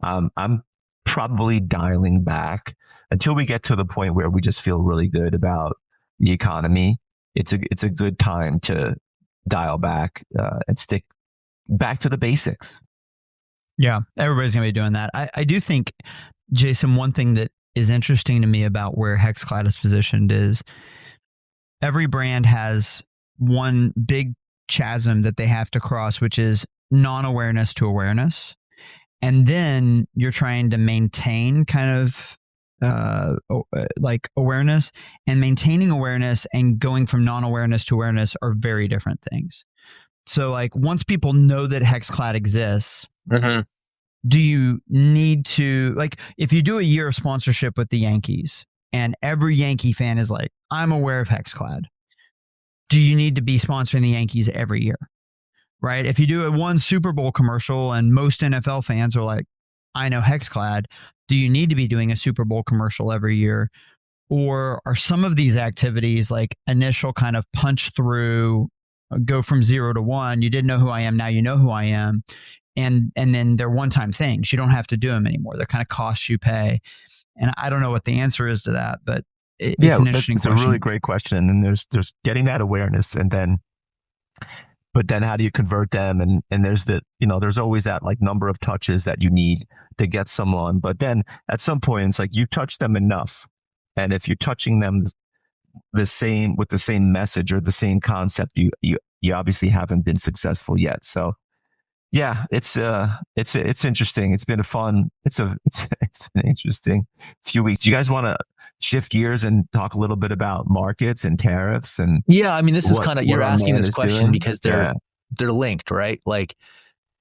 I'm probably dialing back until we get to the point where we just feel really good about the economy. It's a good time to dial back and stick back to the basics. Yeah, everybody's going to be doing that. I do think, Jason, one thing that is interesting to me about where Hexclad is positioned is every brand has one big chasm that they have to cross, which is non-awareness to awareness. And then you're trying to maintain kind of like awareness, and maintaining awareness and going from non-awareness to awareness are very different things. So like once people know that Hexclad exists, do you need to, like if you do a year of sponsorship with the Yankees and every Yankee fan is like, I'm aware of Hexclad, do you need to be sponsoring the Yankees every year? Right? If you do a one Super Bowl commercial and most NFL fans are like, I know Hexclad, do you need to be doing a Super Bowl commercial every year? Or are some of these activities like initial kind of punch through, go from 0 to 1? You didn't know who I am, now you know who I am. And then they're one-time things. You don't have to do them anymore. They're kind of costs you pay. And I don't know what the answer is to that, but it's an interesting question. It's a really great question. And there's getting that awareness, but then how do you convert them? And there's there's always that like number of touches that you need to get someone. But then at some point it's like you touch them enough. And if you're touching them the same with the same message or the same concept, you obviously haven't been successful yet. So yeah, it's interesting. It's been it's an interesting few weeks. Do you guys want to shift gears and talk a little bit about markets and tariffs? And yeah, I mean, this is kind of, you're asking this question because they're linked, right? Like,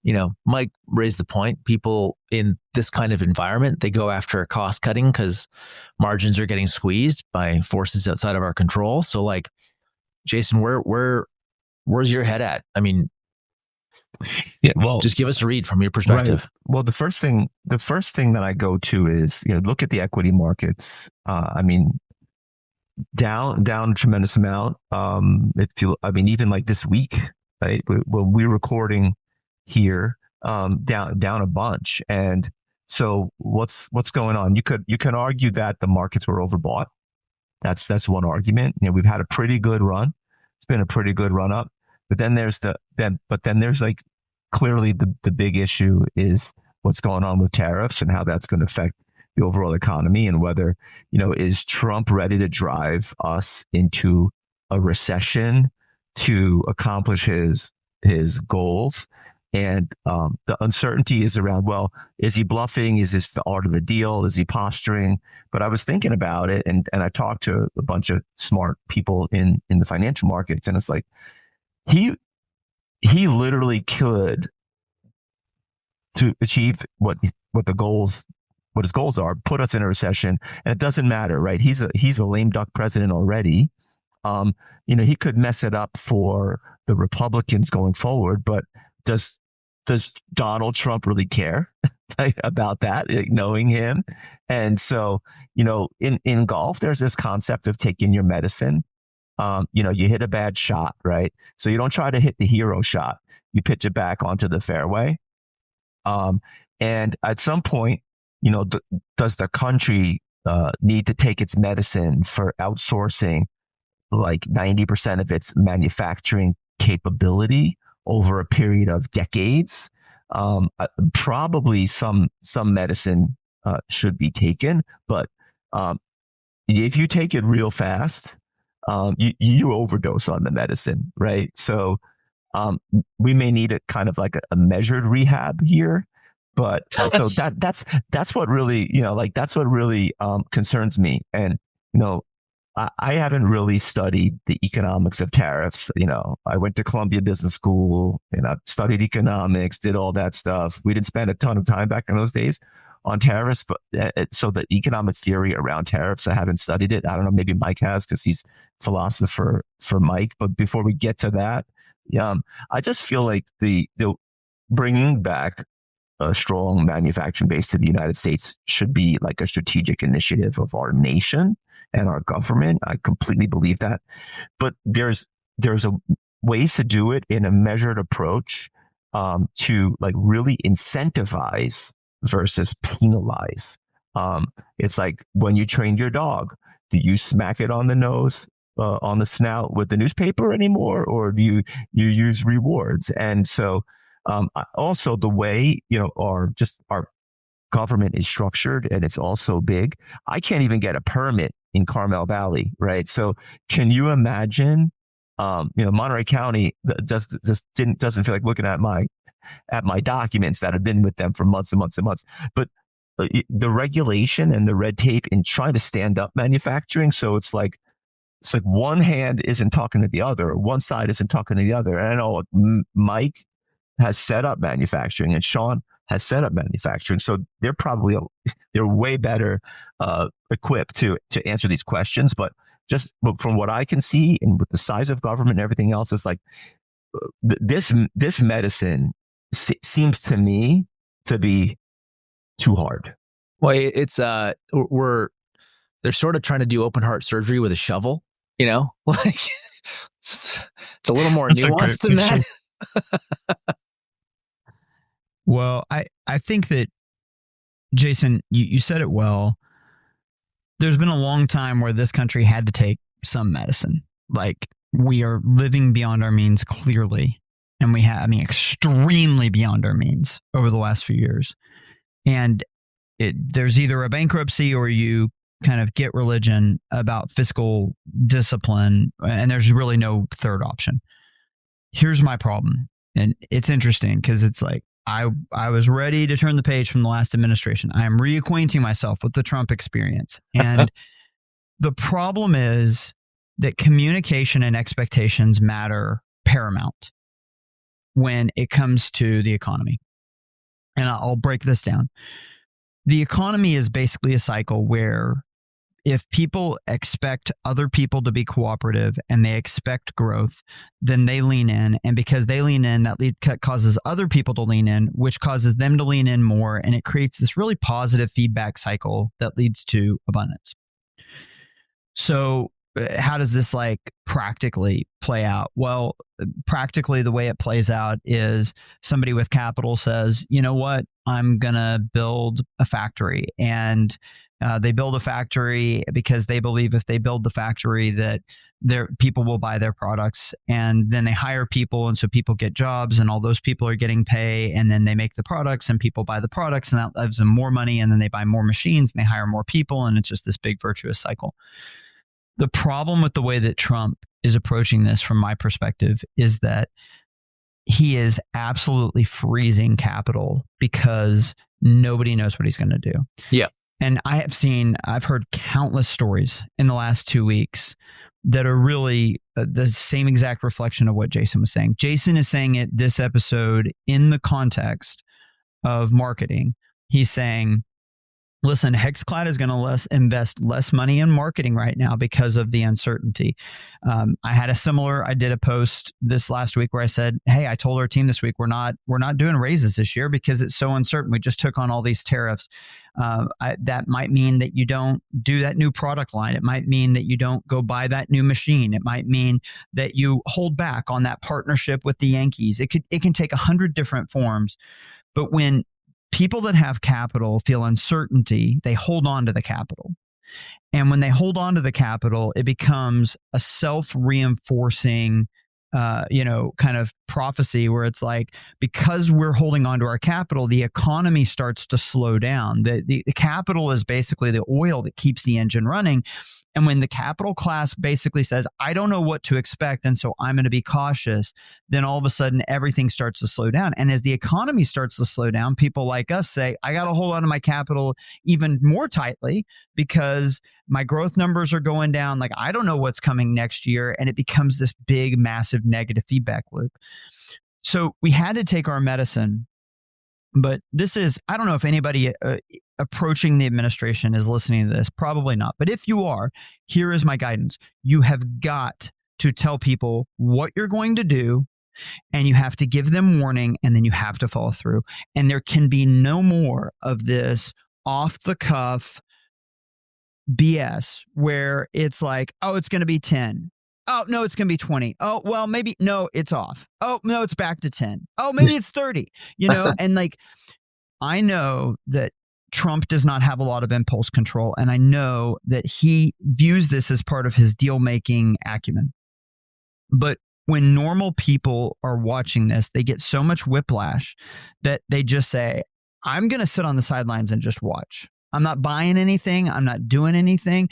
you know, Mike raised the point. People in this kind of environment, they go after cost cutting because margins are getting squeezed by forces outside of our control. So like, Jason, where's your head at? I mean, yeah, well, just give us a read from your perspective. Right. Well, the first thing that I go to is, look at the equity markets. I mean, down a tremendous amount. Even like this week, right? When we're recording here, down a bunch. And so what's going on? You can argue that the markets were overbought. That's one argument. We've had a pretty good run. It's been a pretty good run up. But then there's like clearly the big issue is what's going on with tariffs and how that's going to affect the overall economy, and whether, is Trump ready to drive us into a recession to accomplish his goals? And the uncertainty is around, well, is he bluffing? Is this the art of the deal? Is he posturing? But I was thinking about it, and I talked to a bunch of smart people in the financial markets, and it's like, he literally could, to achieve what his goals are, put us in a recession, and it doesn't matter, right? He's a lame duck president already. He could mess it up for the Republicans going forward, but does Donald Trump really care about that, knowing him? And so, in golf, there's this concept of taking your medicine. You hit a bad shot, right? So you don't try to hit the hero shot. You pitch it back onto the fairway. And at some point, does the country need to take its medicine for outsourcing like 90% of its manufacturing capability over a period of decades. Probably some medicine should be taken, but if you take it real fast, you overdose on the medicine, right? So we may need a kind of like a measured rehab here, but so that's what really, that's what really concerns me. And I haven't really studied the economics of tariffs. I went to Columbia Business School and I studied economics, did all that stuff. We didn't spend a ton of time back in those days on tariffs, but so the economic theory around tariffs, I haven't studied it. I don't know, maybe Mike has because he's philosopher for Mike. But before we get to that, I just feel like the bringing back a strong manufacturing base to the United States should be like a strategic initiative of our nation and our government. I completely believe that. But there's a ways to do it in a measured approach to like really incentivize versus penalize. It's like when you train your dog, do you smack it on the nose, on the snout with the newspaper anymore, or do you use rewards? And so also the way our government is structured, and it's also big. I can't even get a permit in Carmel Valley, right? So can you imagine? Monterey County doesn't feel like looking at my documents that have been with them for months and months and months. But the regulation and the red tape in trying to stand up manufacturing, so it's like one hand isn't talking to the other, one side isn't talking to the other. And I know Mike has set up manufacturing and Sean has set up manufacturing, so they're way better equipped to answer these questions. But from what I can see, and with the size of government and everything else, it's like this medicine seems to me to be too hard. Well, it's they're sort of trying to do open heart surgery with a shovel, like it's a little more nuanced than that. Well, I think that, Jason, you said it well. There's been a long time where this country had to take some medicine. Like, we are living beyond our means, clearly. And we have, extremely beyond our means over the last few years. And there's either a bankruptcy or you kind of get religion about fiscal discipline, and there's really no third option. Here's my problem. And it's interesting because it's like, I was ready to turn the page from the last administration. I am reacquainting myself with the Trump experience. And the problem is that communication and expectations matter paramount when it comes to the economy. And I'll break this down. The economy is basically a cycle where if people expect other people to be cooperative and they expect growth, then they lean in. And because they lean in, that causes other people to lean in, which causes them to lean in more. And it creates this really positive feedback cycle that leads to abundance. So how does this practically play out? Well, practically the way it plays out is somebody with capital says, you know what, I'm going to build a factory. And they build a factory because they believe if they build the factory that their people will buy their products, and then they hire people. And so people get jobs and all those people are getting pay, and then they make the products and people buy the products, and that gives them more money. And then they buy more machines and they hire more people. And it's just this big virtuous cycle. The problem with the way that Trump is approaching this, from my perspective, is that he is absolutely freezing capital because nobody knows what he's going to do. Yeah. And I've heard countless stories in the last 2 weeks that are really the same exact reflection of what Jason was saying. Jason is saying it this episode in the context of marketing. He's saying, listen, Hexclad is going to invest less money in marketing right now because of the uncertainty. I did a post this last week where I said, hey, I told our team this week, we're not doing raises this year because it's so uncertain. We just took on all these tariffs. That might mean that you don't do that new product line. It might mean that you don't go buy that new machine. It might mean that you hold back on that partnership with the Yankees. It can take 100 different forms. But when people that have capital feel uncertainty, they hold on to the capital. And when they hold on to the capital, it becomes a self-reinforcing, kind of prophecy where it's like, because we're holding on to our capital, the economy starts to slow down. The capital is basically the oil that keeps the engine running. And when the capital class basically says, I don't know what to expect, and so I'm going to be cautious, then all of a sudden everything starts to slow down. And as the economy starts to slow down, people like us say, I got to hold on to my capital even more tightly because my growth numbers are going down. Like, I don't know what's coming next year. And it becomes this big, massive negative feedback loop. So we had to take our medicine. But this is, I don't know if anybody approaching the administration is listening to this. Probably not. But if you are, here is my guidance. You have got to tell people what you're going to do, and you have to give them warning, and then you have to follow through. And there can be no more of this off the cuff BS where it's like, oh, it's going to be 10. Oh, no, it's going to be 20. Oh, well, maybe, no, it's off. Oh, no, it's back to 10. Oh, maybe it's 30, and like, I know that Trump does not have a lot of impulse control. And I know that he views this as part of his deal-making acumen. But when normal people are watching this, they get so much whiplash that they just say, I'm going to sit on the sidelines and just watch. I'm not buying anything. I'm not doing anything.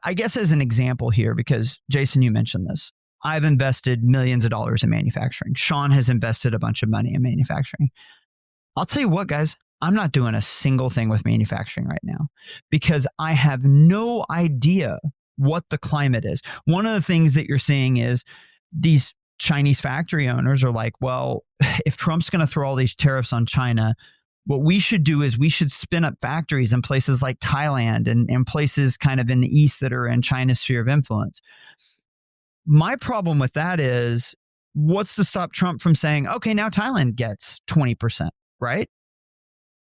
I guess as an example here, because Jason, you mentioned this, I've invested millions of dollars in manufacturing. Sean has invested a bunch of money in manufacturing. I'll tell you what, guys, I'm not doing a single thing with manufacturing right now because I have no idea what the climate is. One of the things that you're seeing is these Chinese factory owners are like, well, if Trump's going to throw all these tariffs on China, what we should do is we should spin up factories in places like Thailand and places kind of in the East that are in China's sphere of influence. My problem with that is, what's to stop Trump from saying, okay, now Thailand gets 20%, right?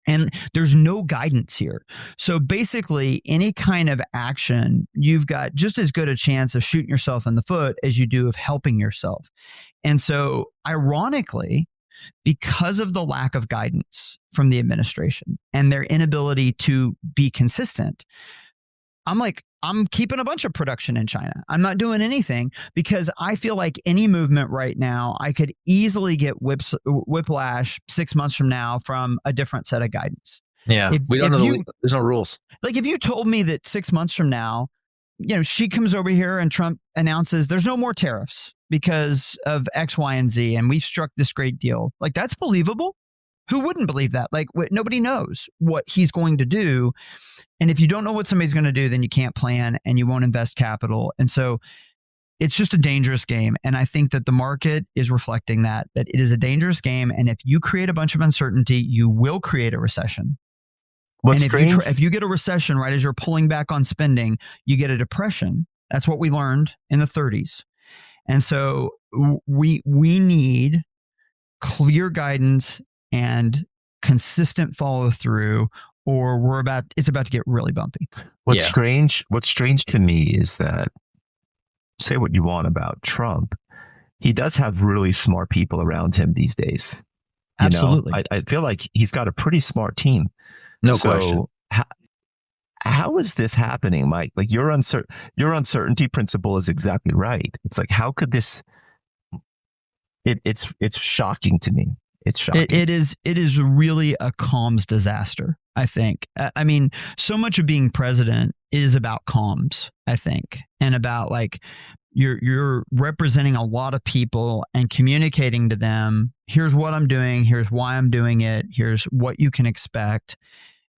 And there's no guidance here. So basically, any kind of action, you've got just as good a chance of shooting yourself in the foot as you do of helping yourself. And so ironically, because of the lack of guidance from the administration and their inability to be consistent, I'm keeping a bunch of production in China. I'm not doing anything because I feel like any movement right now, I could easily get whiplash 6 months from now from a different set of guidance. Yeah, we don't know. There's no rules. Like if you told me that 6 months from now, she comes over here and Trump announces there's no more tariffs because of X, Y, and Z, and we've struck this great deal. Like, that's believable. Who wouldn't believe that? Like, nobody knows what he's going to do. And if you don't know what somebody's going to do, then you can't plan and you won't invest capital. And so it's just a dangerous game. And I think that the market is reflecting that it is a dangerous game. And if you create a bunch of uncertainty, you will create a recession. What's and strange? If you get a recession, right, as you're pulling back on spending, you get a depression. That's what we learned in the 30s. And so we need clear guidance and consistent follow through, or it's about to get really bumpy. What's strange to me is that, say what you want about Trump, he does have really smart people around him these days. Absolutely. I feel like he's got a pretty smart team. No question. How is this happening, Mike? Like, your uncertainty principle is exactly right. It's like, how could this? It's shocking to me. It's shocking. It is really a comms disaster, I think. I mean, so much of being president is about comms, I think, and about like you're representing a lot of people and communicating to them, here's what I'm doing, here's why I'm doing it, here's what you can expect.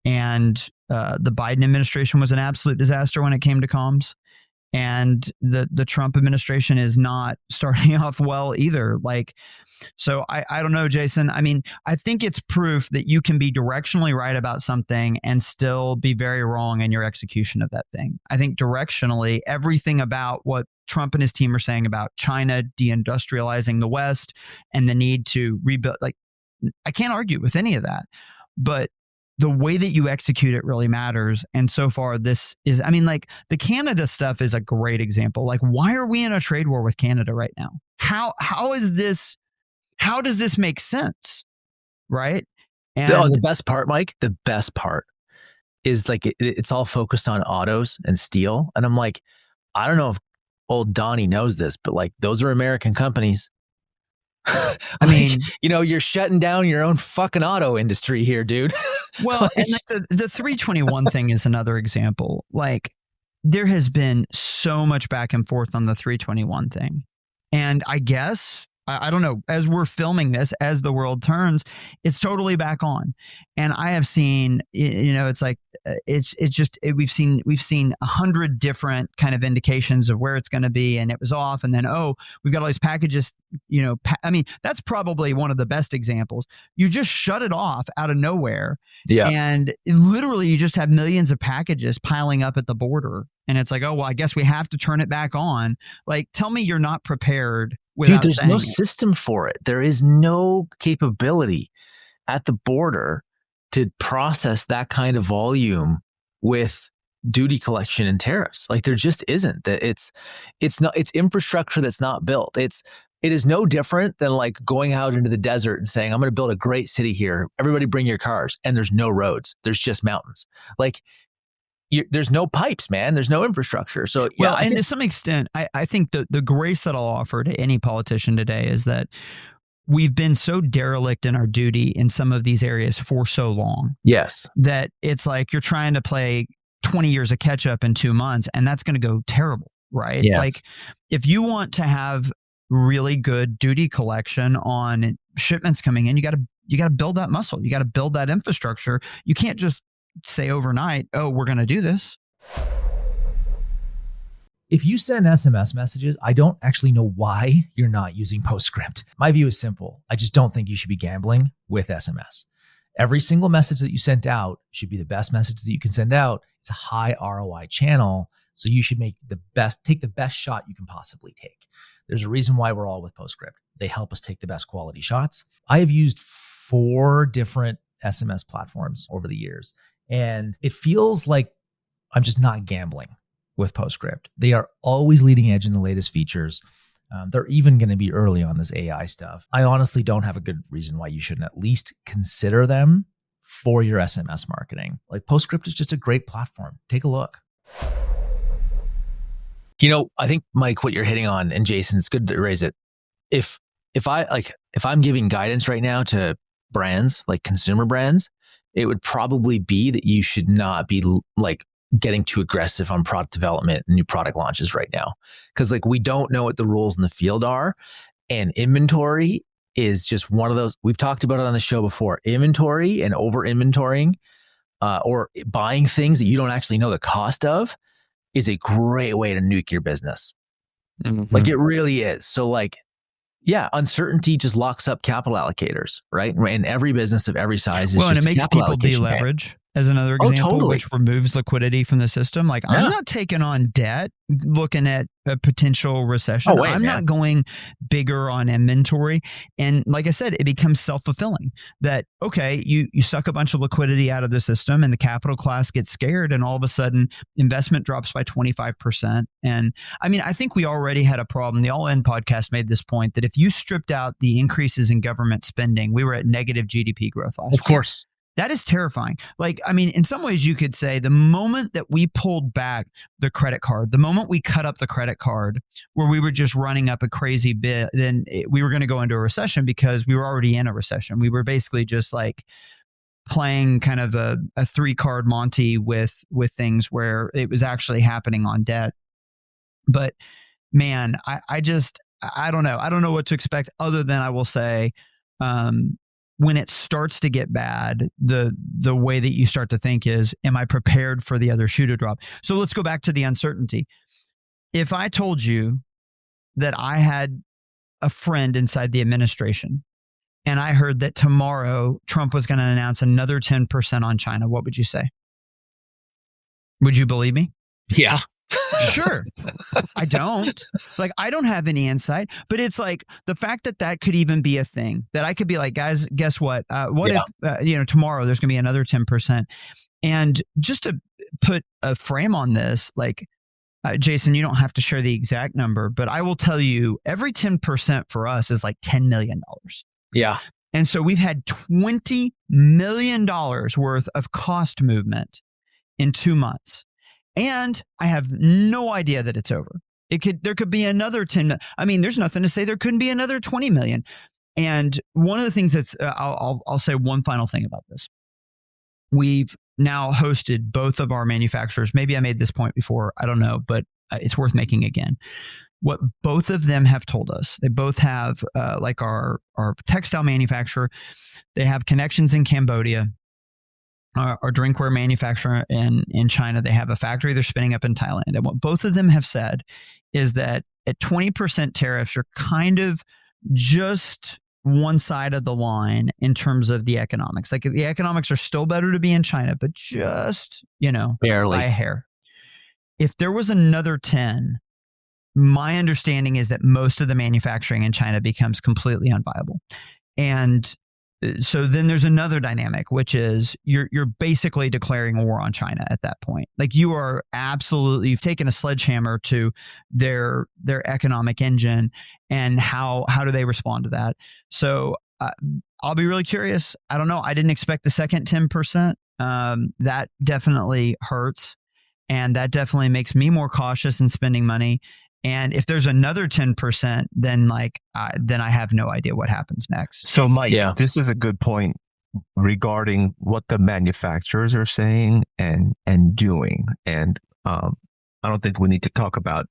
And the Biden administration was an absolute disaster when it came to comms. And the Trump administration is not starting off well either. Like, so I don't know, Jason. I mean, I think it's proof that you can be directionally right about something and still be very wrong in your execution of that thing. I think directionally, everything about what Trump and his team are saying about China deindustrializing the West and the need to rebuild, like, I can't argue with any of that. But the way that you execute it really matters. And so far, this is, I mean, like, the Canada stuff is a great example. Like, why are we in a trade war with Canada right now? How does this make sense? Right. And the best part, Mike, the best part is like it's all focused on autos and steel. And I'm like, I don't know if old Donnie knows this, but like those are American companies. I mean, you're shutting down your own fucking auto industry here, dude. Well, like, and like the 321 thing is another example. Like, there has been so much back and forth on the 321 thing. And I guess, I don't know, as we're filming this, as the world turns, it's totally back on. And I have seen, it's like, we've seen 100 different kind of indications of where it's going to be. And it was off. And then, we've got all these packages, I mean, that's probably one of the best examples. You just shut it off out of nowhere. Yeah. And literally you just have millions of packages piling up at the border. And it's like, oh, well, I guess we have to turn it back on. Like, tell me you're not prepared. Dude, there's no system for it. There is no capability at the border to process that kind of volume with duty collection and tariffs. Like, there just isn't. That it's infrastructure that's not built. It is no different than like going out into the desert and saying, I'm going to build a great city here. Everybody bring your cars. And there's no roads. There's just mountains. Like, there's no pipes, man. There's no infrastructure. So, yeah. Well, and to some extent, I think the grace that I'll offer to any politician today is that we've been so derelict in our duty in some of these areas for so long. Yes. That it's like you're trying to play 20 years of catch up in 2 months, and that's going to go terrible, right? Yeah. Like, if you want to have really good duty collection on shipments coming in, you got to build that muscle. You got to build that infrastructure. You can't just say overnight, oh, we're going to do this. If you send SMS messages, I don't actually know why you're not using Postscript. My view is simple. I just don't think you should be gambling with SMS. Every single message that you sent out should be the best message that you can send out. It's a high ROI channel, so you should take the best shot you can possibly take. There's a reason why we're all with Postscript. They help us take the best quality shots. I have used 4 different SMS platforms over the years, and it feels like I'm just not gambling with Postscript. They are always leading edge in the latest features. They're even going to be early on this AI stuff. I honestly don't have a good reason why you shouldn't at least consider them for your SMS marketing. Like, Postscript is just a great platform. Take a look. I think, Mike, what you're hitting on, and Jason, it's good to raise it. If I'm giving guidance right now to brands, like consumer brands, it would probably be that you should not be like getting too aggressive on product development and new product launches right now. Because like, we don't know what the rules in the field are. And inventory is just one of those. We've talked about it on the show before. Inventory and over inventorying or buying things that you don't actually know the cost of is a great way to nuke your business. Mm-hmm. Like, it really is. So like, yeah, uncertainty just locks up capital allocators, right? In every business of every size. Well, and it makes people deleverage as another example, which removes liquidity from the system. Like, yeah. I'm not taking on debt looking at a potential recession. I'm not going bigger on inventory. And like I said, it becomes self-fulfilling that, okay, you suck a bunch of liquidity out of the system and the capital class gets scared, and all of a sudden investment drops by 25%. And I mean, I think we already had a problem. The All In podcast made this point that if you stripped out the increases in government spending, we were at negative GDP growth last year. Of course. That is terrifying. Like, I mean, in some ways you could say the moment that we pulled back the credit card, the moment we cut up the credit card where we were just running up a crazy bit, then we were going to go into a recession because we were already in a recession. We were basically just like playing kind of a 3-card Monty with things where it was actually happening on debt. But man, I don't know. I don't know what to expect other than I will say, when it starts to get bad, the way that you start to think is, am I prepared for the other shoe to drop? So let's go back to the uncertainty. If I told you that I had a friend inside the administration and I heard that tomorrow Trump was going to announce another 10% on China, what would you say? Would you believe me? Yeah. Sure. I don't. Like, I don't have any insight, but it's like the fact that could even be a thing, that I could be like, guys, guess what? If, tomorrow there's going to be another 10%. And just to put a frame on this, like, Jason, you don't have to share the exact number, but I will tell you every 10% for us is like $10 million. Yeah. And so we've had $20 million worth of cost movement in 2 months. And I have no idea that it's over. There could be another 10. I mean, there's nothing to say there couldn't be another 20 million. And one of the things that's, I'll say one final thing about this. We've now hosted both of our manufacturers. Maybe I made this point before, I don't know, but it's worth making again. What both of them have told us, they both have, like our textile manufacturer, they have connections in Cambodia. Our drinkware manufacturer in China, they have a factory they're spinning up in Thailand. And what both of them have said is that at 20% tariffs, you're kind of just one side of the line in terms of the economics. Like the economics are still better to be in China, but just, barely by a hair. If there was another 10, my understanding is that most of the manufacturing in China becomes completely unviable. And so then there's another dynamic, which is you're basically declaring a war on China at that point. Like you've taken a sledgehammer to their economic engine, and how do they respond to that? So I'll be really curious. I don't know. I didn't expect the second 10%. That definitely hurts, and that definitely makes me more cautious in spending money. And if there's another 10%, then I have no idea what happens next. So Mike, This is a good point regarding what the manufacturers are saying and doing. And I don't think we need to talk about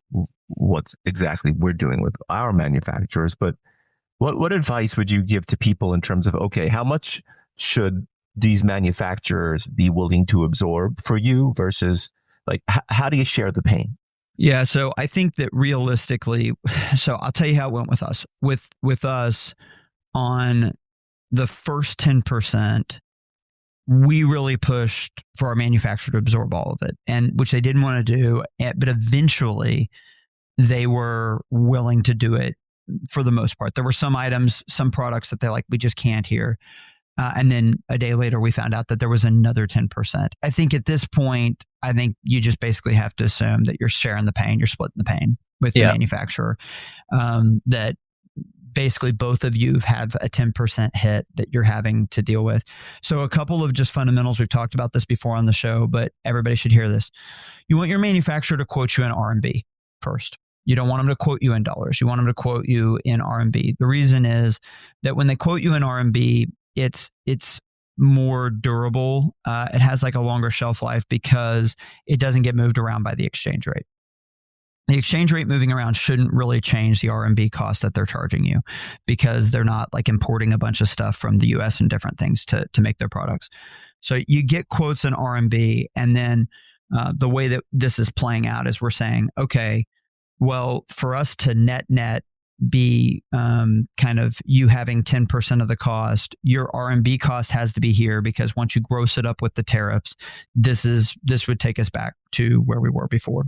what's exactly we're doing with our manufacturers, but what advice would you give to people in terms of, okay, how much should these manufacturers be willing to absorb for you versus how do you share the pain? Yeah, so I think that realistically, so I'll tell you how it went with us. With us on the first 10%, we really pushed for our manufacturer to absorb all of it, and which they didn't want to do, but eventually they were willing to do it for the most part. There were some items, some products that they're like, we just can't here. And then a day later, we found out that there was another 10%. I think at this point, you just basically have to assume that you're sharing the pain, you're splitting the pain with the manufacturer. That basically both of you have a 10% hit that you're having to deal with. So a couple of just fundamentals, we've talked about this before on the show, but everybody should hear this. You want your manufacturer to quote you in RMB first. You don't want them to quote you in dollars. You want them to quote you in RMB. The reason is that when they quote you in RMB, it's more durable. It has a longer shelf life because it doesn't get moved around by the exchange rate. The exchange rate moving around shouldn't really change the RMB cost that they're charging you, because they're not importing a bunch of stuff from the US and different things to make their products. So you get quotes in RMB, and then the way that this is playing out is we're saying, okay, well, for us to net be kind of you having 10% of the cost, your RMB cost has to be here, because once you gross it up with the tariffs, this would take us back to where we were before.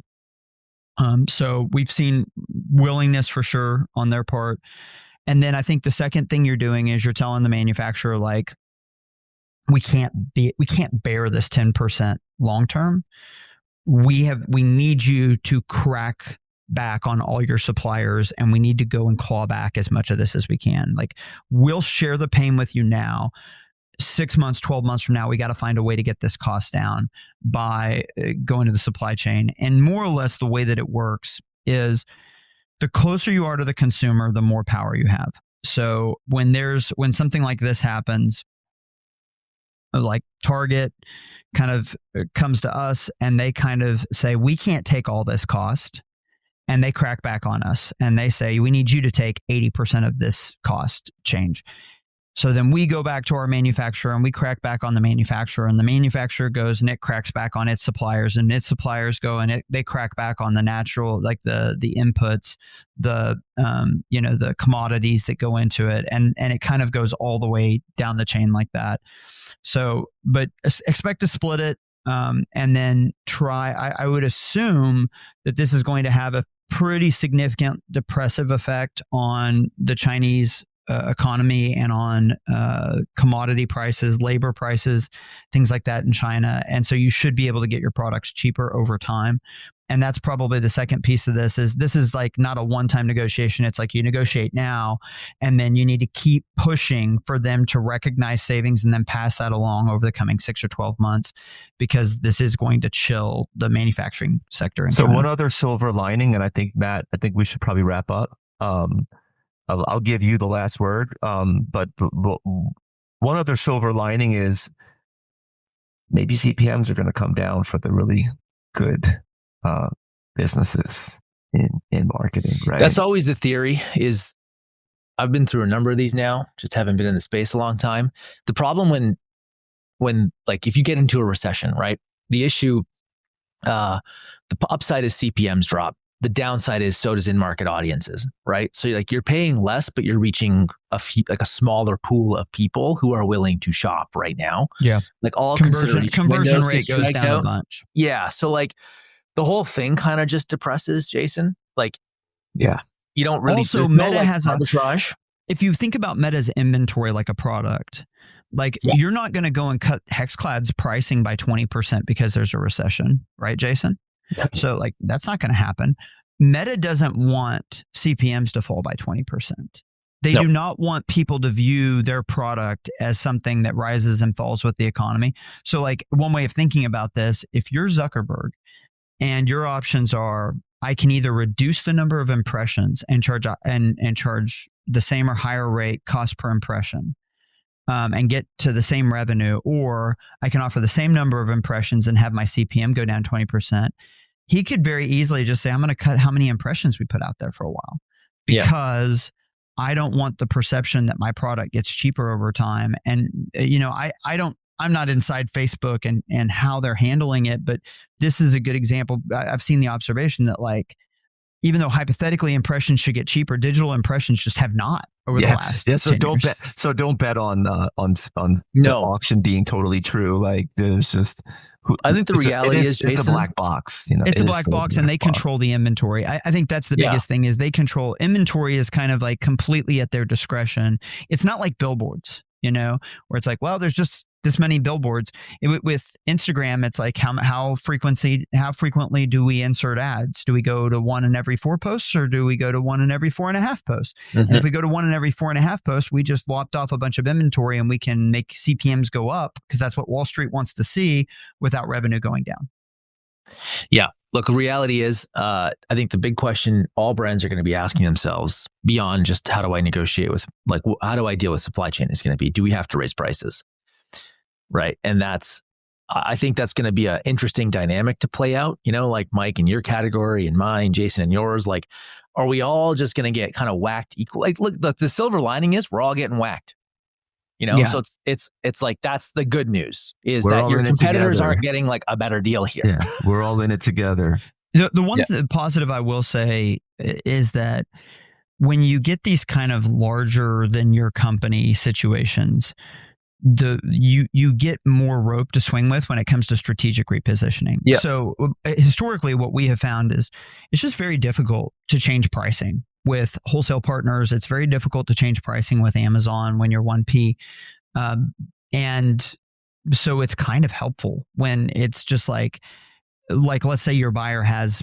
So we've seen willingness for sure on their part. And then I think the second thing you're doing is you're telling the manufacturer, we can't bear this 10% long term. We need you to crack back on all your suppliers, and we need to go and claw back as much of this as we can. We'll share the pain with you now. 6 months, 12 months from now, we got to find a way to get this cost down by going to the supply chain. And more or less the way that it works is the closer you are to the consumer, the more power you have. So when something like this happens, like Target kind of comes to us and they kind of say, we can't take all this cost. And they crack back on us and they say, we need you to take 80% of this cost change. So then we go back to our manufacturer and we crack back on the manufacturer, and the manufacturer goes and it cracks back on its suppliers, and its suppliers go and they crack back on the natural, the inputs, the commodities that go into it. And it kind of goes all the way down the chain like that. So, but expect to split it. And then I would assume that this is going to have a pretty significant depressive effect on the Chinese economy and on commodity prices, labor prices, things like that in China. And so you should be able to get your products cheaper over time. and that's probably the second piece of this is like not a one-time negotiation. It's like you negotiate now, and then you need to keep pushing for them to recognize savings and then pass that along over the coming 6 or 12 months, because this is going to chill the manufacturing sector. So one other silver lining, and I think, Matt, we should probably wrap up. I'll give you the last word. But one other silver lining is maybe CPMs are going to come down for the really good businesses in marketing, right? That's always the theory. Is I've been through a number of these now, just haven't been in the space a long time. The problem when like if you get into a recession, right? The issue, the upside is CPMs drop. The downside is so does in-market audiences, right? So like you're paying less, but you're reaching a smaller pool of people who are willing to shop right now. Yeah, like all conversion rate goes down a bunch. Yeah, so like the whole thing kind of just depresses, Jason. Like, yeah, you don't really. Also, Meta has arbitrage. If you think about Meta's inventory like a product, like you're not going to go and cut Hexclad's pricing by 20% because there's a recession, right, Jason? So like that's not going to happen. Meta doesn't want CPMs to fall by 20%. They do not want people to view their product as something that rises and falls with the economy. So like one way of thinking about this, if you're Zuckerberg and your options are, I can either reduce the number of impressions and charge the same or higher rate cost per impression, and get to the same revenue, or I can offer the same number of impressions and have my CPM go down 20%. He could very easily just say, I'm going to cut how many impressions we put out there for a while, because I don't want the perception that my product gets cheaper over time. And, I'm not inside Facebook and how they're handling it, but this is a good example. I've seen the observation that like, even though hypothetically impressions should get cheaper, digital impressions just have not over the last. Yeah, so 10 don't years. bet. So don't bet on the auction being totally true. Like there's just. I think the reality is, Jason, it's a black box. It's a black box, and they control the inventory. I think that's the biggest thing is they control inventory is kind of like completely at their discretion. It's not like billboards, where it's like, well, there's just this many billboards. With Instagram, it's like how frequently do we insert ads? Do we go to 1 in every 4 posts, or do we go to 1 in every 4.5 posts? Mm-hmm. And if we go to 1 in every 4.5 posts, we just lopped off a bunch of inventory and we can make CPMs go up because that's what Wall Street wants to see without revenue going down. Yeah. Look, the reality is, I think the big question all brands are going to be asking themselves beyond just how do I negotiate with, like, how do I deal with supply chain is going to be, do we have to raise prices? Right. And I think that's going to be an interesting dynamic to play out, like Mike in your category and mine, Jason in yours. Like, are we all just going to get kind of whacked equal? Like, look, the silver lining is we're all getting whacked, so it's like, that's the good news is we're that your competitors aren't getting like a better deal here. Yeah, we're all in it together. The one positive I will say is that when you get these kind of larger than your company situations, you get more rope to swing with when it comes to strategic repositioning. Yeah. So historically, what we have found is it's just very difficult to change pricing with wholesale partners. It's very difficult to change pricing with Amazon when you're 1P. And so it's kind of helpful when it's just like let's say your buyer has,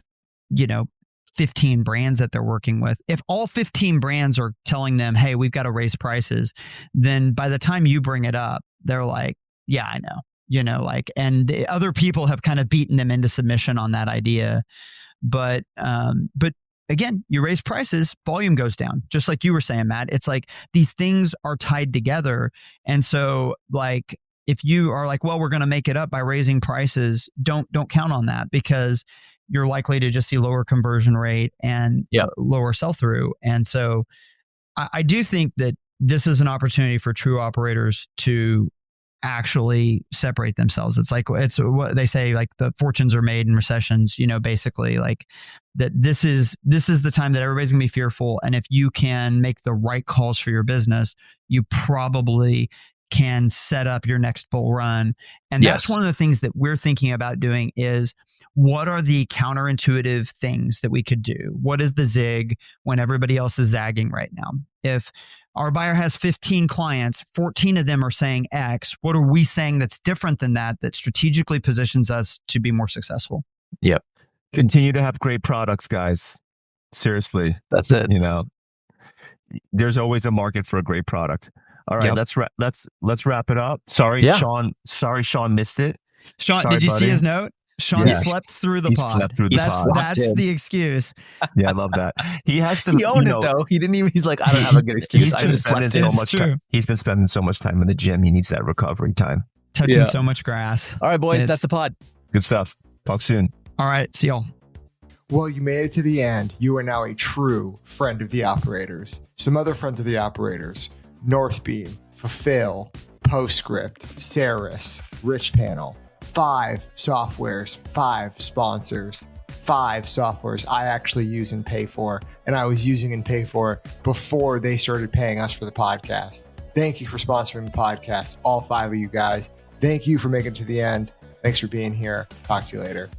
15 brands that they're working with. If all 15 brands are telling them, hey, we've got to raise prices, then by the time you bring it up, they're like, yeah, I know, and the other people have kind of beaten them into submission on that idea. But again, you raise prices, volume goes down. Just like you were saying, Matt, it's like these things are tied together. And so like, if you are like, well, we're going to make it up by raising prices, don't count on that, because you're likely to just see lower conversion rate and lower sell-through. And so I do think that this is an opportunity for true operators to actually separate themselves. It's what they say, like the fortunes are made in recessions, basically like that this is the time that everybody's gonna be fearful. And if you can make the right calls for your business, you probably can set up your next bull run. And that's one of the things that we're thinking about doing is what are the counterintuitive things that we could do? What is the zig when everybody else is zagging right now? If our buyer has 15 clients, 14 of them are saying X, what are we saying that's different than that strategically positions us to be more successful? Yep. Continue to have great products, guys. Seriously. That's it. There's always a market for a great product. All right, Yep. let's wrap it up. Sorry, Sean. Sorry, Sean missed it. Sean, Sorry, did you buddy. see his note? Sean slept through the He pod. slept through the pod. That's the excuse. Yeah, I love that. He has to. He owned it though. He didn't even. He's like, I don't have a good excuse. I just slept so in. much time. He's been spending so much time in the gym. He needs that recovery time. Touching so much grass. All right, boys, that's the pod. Good stuff. Talk soon. All right, see y'all. Well, you made it to the end. You are now a true friend of the operators. Some other friends of the operators: Northbeam, Fulfill, Postscript, Saras, Richpanel. 5 softwares, 5 sponsors, 5 softwares I actually use and pay for, and I was using and pay for before they started paying us for the podcast. Thank you for sponsoring the podcast, all 5 of you guys. Thank you for making it to the end. Thanks for being here. Talk to you later.